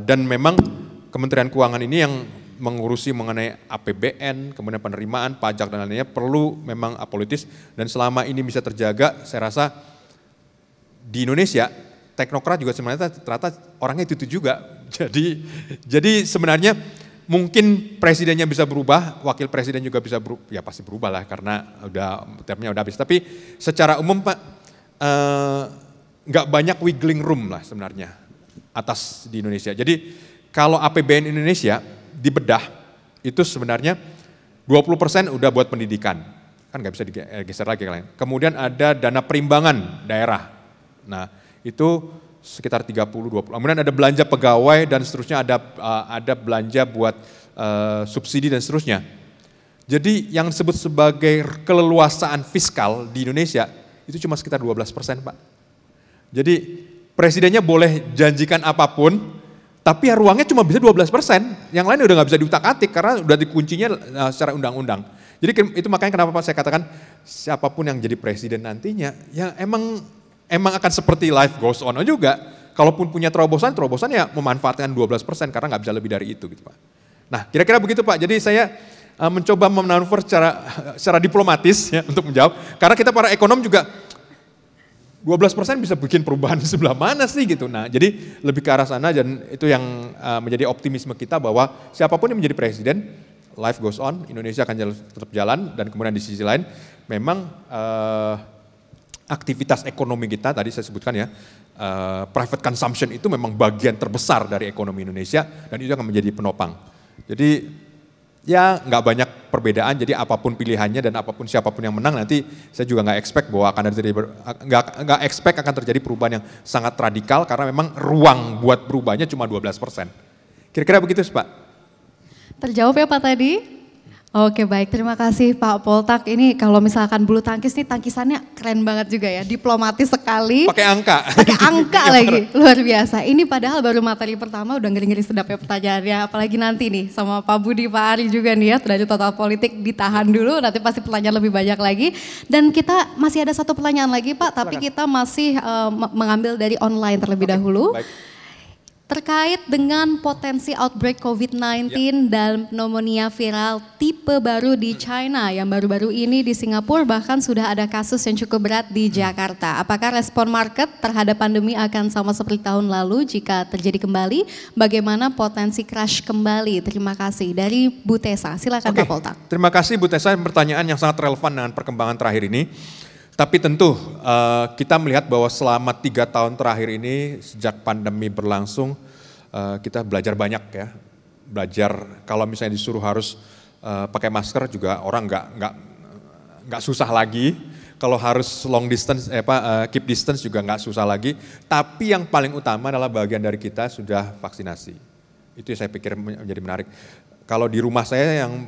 Dan memang Kementerian Keuangan ini yang mengurusi mengenai APBN, kemudian penerimaan, pajak dan lainnya perlu memang apolitis dan selama ini bisa terjaga saya rasa di Indonesia teknokrat juga sebenarnya ternyata orangnya itu juga. Jadi sebenarnya mungkin presidennya bisa berubah, wakil presiden juga bisa berubah, ya pasti berubah lah karena termnya udah habis. Tapi secara umum Pak, nggak banyak wiggling room lah sebenarnya atas di Indonesia. Jadi kalau APBN Indonesia dibedah itu sebenarnya 20% udah buat pendidikan, kan nggak bisa digeser lagi kalian. Kemudian ada dana perimbangan daerah, nah itu sekitar 30-20. Kemudian ada belanja pegawai dan seterusnya, ada belanja buat subsidi dan seterusnya. Jadi yang disebut sebagai keleluasaan fiskal di Indonesia itu cuma sekitar 12% Pak. Jadi presidennya boleh janjikan apapun, tapi ya ruangnya cuma bisa 12%, yang lain udah nggak bisa diutak-atik karena udah dikuncinya secara undang-undang. Jadi itu makanya kenapa Pak saya katakan siapapun yang jadi presiden nantinya, ya emang akan seperti life goes on juga. Kalaupun punya terobosan ya memanfaatkan 12% karena nggak bisa lebih dari itu gitu Pak. Nah kira-kira begitu Pak, jadi saya mencoba memanuver secara diplomatis ya untuk menjawab. Karena kita para ekonom juga 12% bisa bikin perubahan sebelah mana sih gitu. Nah, jadi lebih ke arah sana dan itu yang menjadi optimisme kita bahwa siapapun yang menjadi presiden, life goes on, Indonesia akan tetap jalan dan kemudian di sisi lain memang aktivitas ekonomi kita tadi saya sebutkan ya, private consumption itu memang bagian terbesar dari ekonomi Indonesia dan itu akan menjadi penopang. Jadi ya nggak banyak perbedaan, jadi apapun pilihannya dan apapun siapapun yang menang nanti saya juga nggak expect bahwa akan terjadi nggak expect akan terjadi perubahan yang sangat radikal karena memang ruang buat berubahnya cuma 12%. Kira-kira begitu Pak. Terjawab ya Pak tadi? Oke baik, terima kasih Pak Poltak. Ini kalau misalkan bulu tangkis nih tangkisannya keren banget juga ya, diplomatis sekali. Pakai angka. Pakai angka lagi, luar biasa. Ini padahal baru materi pertama udah ngeri-ngeri sedap ya pertanyaannya. Apalagi nanti nih sama Pak Budi, Pak Ari juga nih ya, dari Total Politik ditahan dulu, nanti pasti pertanyaan lebih banyak lagi. Dan kita masih ada satu pertanyaan lagi Pak, tapi kita masih mengambil dari online terlebih dahulu. Baik. Terkait dengan potensi outbreak COVID-19 dan pneumonia viral tipe baru di China yang baru-baru ini di Singapura bahkan sudah ada kasus yang cukup berat di Jakarta. Apakah respon market terhadap pandemi akan sama seperti tahun lalu jika terjadi kembali? Bagaimana potensi crash kembali? Terima kasih. Dari Bu Tessa, silakan Pak Poltak. Terima kasih Bu Tessa, pertanyaan yang sangat relevan dengan perkembangan terakhir ini. Tapi tentu kita melihat bahwa selama 3 tahun terakhir ini sejak pandemi berlangsung kita belajar banyak ya. Belajar kalau misalnya disuruh harus pakai masker juga orang nggak susah lagi. Kalau harus long distance, keep distance juga nggak susah lagi. Tapi yang paling utama adalah bagian dari kita sudah vaksinasi. Itu yang saya pikir menjadi menarik. Kalau di rumah saya yang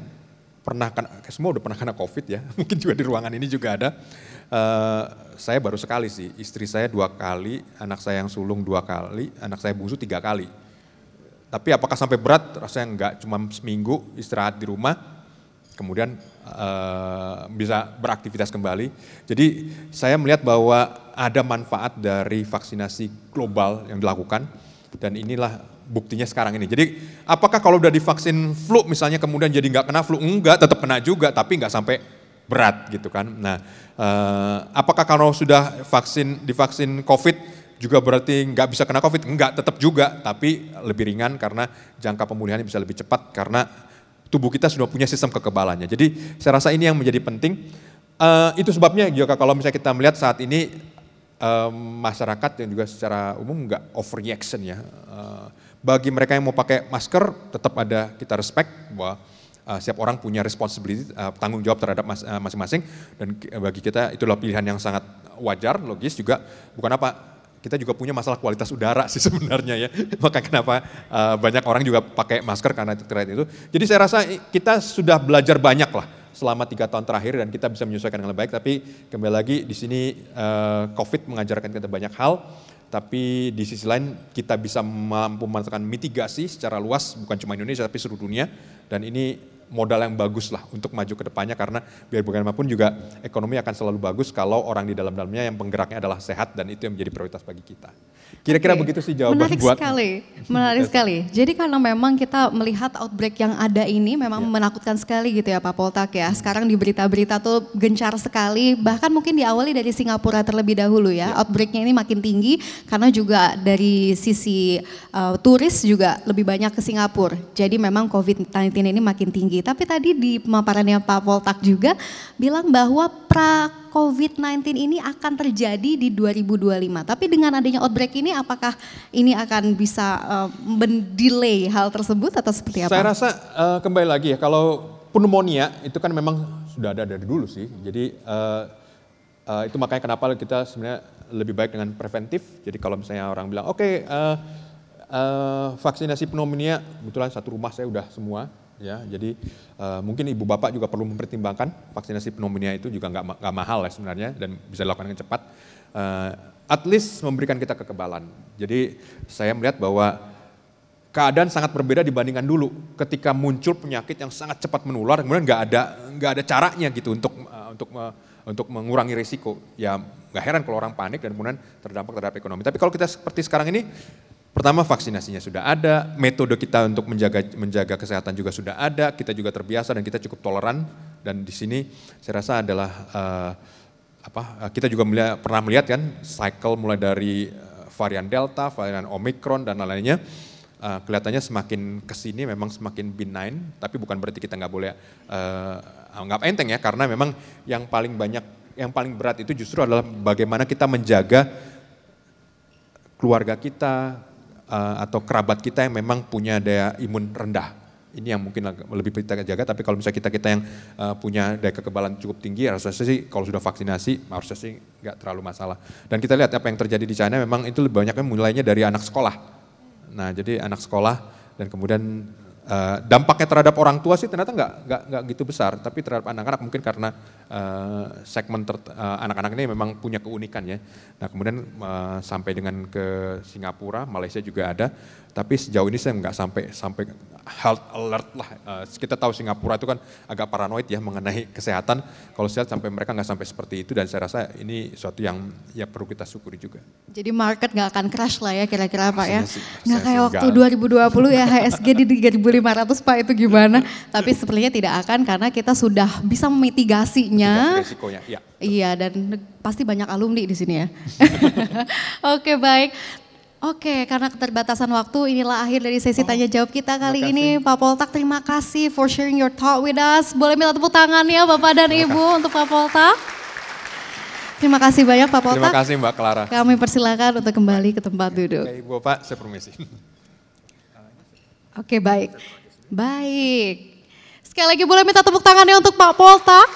pernah semua udah pernah kena COVID ya, mungkin juga di ruangan ini juga ada. Saya baru sekali sih, istri saya 2 kali, anak saya yang sulung 2 kali, anak saya bungsu 3 kali. Tapi apakah sampai berat? Rasanya enggak, cuma seminggu istirahat di rumah, kemudian bisa beraktivitas kembali. Jadi saya melihat bahwa ada manfaat dari vaksinasi global yang dilakukan dan inilah buktinya sekarang ini. Jadi apakah kalau udah divaksin flu misalnya kemudian jadi nggak kena flu? Enggak, tetap kena juga tapi nggak sampai berat gitu kan. Nah apakah kalau sudah divaksin COVID juga berarti nggak bisa kena COVID? Enggak, tetap juga tapi lebih ringan karena jangka pemulihannya bisa lebih cepat karena tubuh kita sudah punya sistem kekebalannya. Jadi saya rasa ini yang menjadi penting. Itu sebabnya juga kalau misalnya kita melihat saat ini masyarakat yang juga secara umum nggak overreaction ya. Bagi mereka yang mau pakai masker tetap ada kita respect bahwa setiap orang punya responsibility, tanggung jawab terhadap masing-masing dan bagi kita itu adalah pilihan yang sangat wajar, logis juga. Bukan apa, kita juga punya masalah kualitas udara sih sebenarnya ya. Maka kenapa banyak orang juga pakai masker karena itu terkait itu. Jadi saya rasa kita sudah belajar banyak lah selama 3 tahun terakhir dan kita bisa menyesuaikan dengan lebih baik. Tapi kembali lagi di sini COVID mengajarkan kita banyak hal. Tapi di sisi lain kita bisa mampu melakukan mitigasi secara luas, bukan cuma Indonesia tapi seluruh dunia. Dan ini modal yang bagus lah untuk maju ke depannya karena biar bagaimanapun juga ekonomi akan selalu bagus kalau orang di dalamnya yang penggeraknya adalah sehat dan itu yang menjadi prioritas bagi kita. Kira-kira begitu sih jawaban menarik sekali. Jadi karena memang kita melihat outbreak yang ada ini memang menakutkan sekali gitu ya Pak Poltak ya. Sekarang di berita-berita tuh gencar sekali, bahkan mungkin diawali dari Singapura terlebih dahulu ya. Outbreaknya ini makin tinggi karena juga dari sisi turis juga lebih banyak ke Singapura. Jadi memang COVID-19 ini makin tinggi. Tapi tadi di pemaparannya Pak Poltak juga bilang bahwa COVID-19 ini akan terjadi di 2025. Tapi dengan adanya outbreak ini apakah ini akan bisa mendelay hal tersebut atau seperti apa? Saya rasa kembali lagi ya, kalau pneumonia itu kan memang sudah ada dari dulu sih. Jadi itu makanya kenapa kita sebenarnya lebih baik dengan preventif. Jadi kalau misalnya orang bilang oke, vaksinasi pneumonia, kebetulan satu rumah saya udah semua. Ya, jadi mungkin ibu bapak juga perlu mempertimbangkan vaksinasi pneumonia itu juga nggak mahal ya sebenarnya dan bisa dilakukan dengan cepat. At least memberikan kita kekebalan. Jadi saya melihat bahwa keadaan sangat berbeda dibandingkan dulu. Ketika muncul penyakit yang sangat cepat menular, kemudian nggak ada caranya gitu untuk mengurangi risiko. Ya nggak heran kalau orang panik dan kemudian terdampak terhadap ekonomi. Tapi kalau kita seperti sekarang ini, pertama vaksinasinya sudah ada, metode kita untuk menjaga kesehatan juga sudah ada, kita juga terbiasa dan kita cukup toleran dan di sini saya rasa adalah kita juga pernah melihat kan cycle mulai dari varian Delta, varian Omicron dan lain-lainnya. Kelihatannya semakin kesini memang semakin benign, tapi bukan berarti kita nggak boleh anggap enteng ya, karena memang yang paling berat itu justru adalah bagaimana kita menjaga keluarga kita atau kerabat kita yang memang punya daya imun rendah. Ini yang mungkin lebih kita jaga, tapi kalau misalnya kita yang punya daya kekebalan cukup tinggi, harusnya sih kalau sudah vaksinasi harusnya sih nggak terlalu masalah. Dan kita lihat apa yang terjadi di China, memang itu lebih banyaknya mulainya dari anak sekolah. Nah, jadi anak sekolah dan kemudian dampaknya terhadap orang tua sih ternyata nggak gitu besar, tapi terhadap anak-anak mungkin karena segmen anak-anak ini memang punya keunikan ya. Nah, kemudian sampai dengan ke Singapura, Malaysia juga ada, tapi sejauh ini saya nggak sampai health alert lah. Kita tahu Singapura itu kan agak paranoid ya mengenai kesehatan. Kalau saya sampai mereka nggak sampai seperti itu, dan saya rasa ini suatu yang ya perlu kita syukuri juga. Jadi market nggak akan crash lah ya kira-kira Pak ya? Nggak kayak waktu enggak. 2020 ya HSG di 3.500 Pak, itu gimana? Tapi sepertinya tidak akan karena kita sudah bisa memitigasinya. Resikonya, ya. Iya, dan pasti banyak alumni di sini ya. Oke, baik. Oke, karena keterbatasan waktu, inilah akhir dari sesi tanya jawab kita kali ini. Pak Poltak, terima kasih for sharing your thought with us. Boleh minta tepuk tangan ya Bapak dan Ibu untuk Pak Poltak. Terima kasih banyak Pak Poltak. Terima kasih Mbak Clara. Kami persilakan untuk kembali ke tempat duduk. Oke, Ibu Bapak, saya permisi. Oke, baik. Baik. Sekali lagi boleh minta tepuk tangannya untuk Pak Poltak.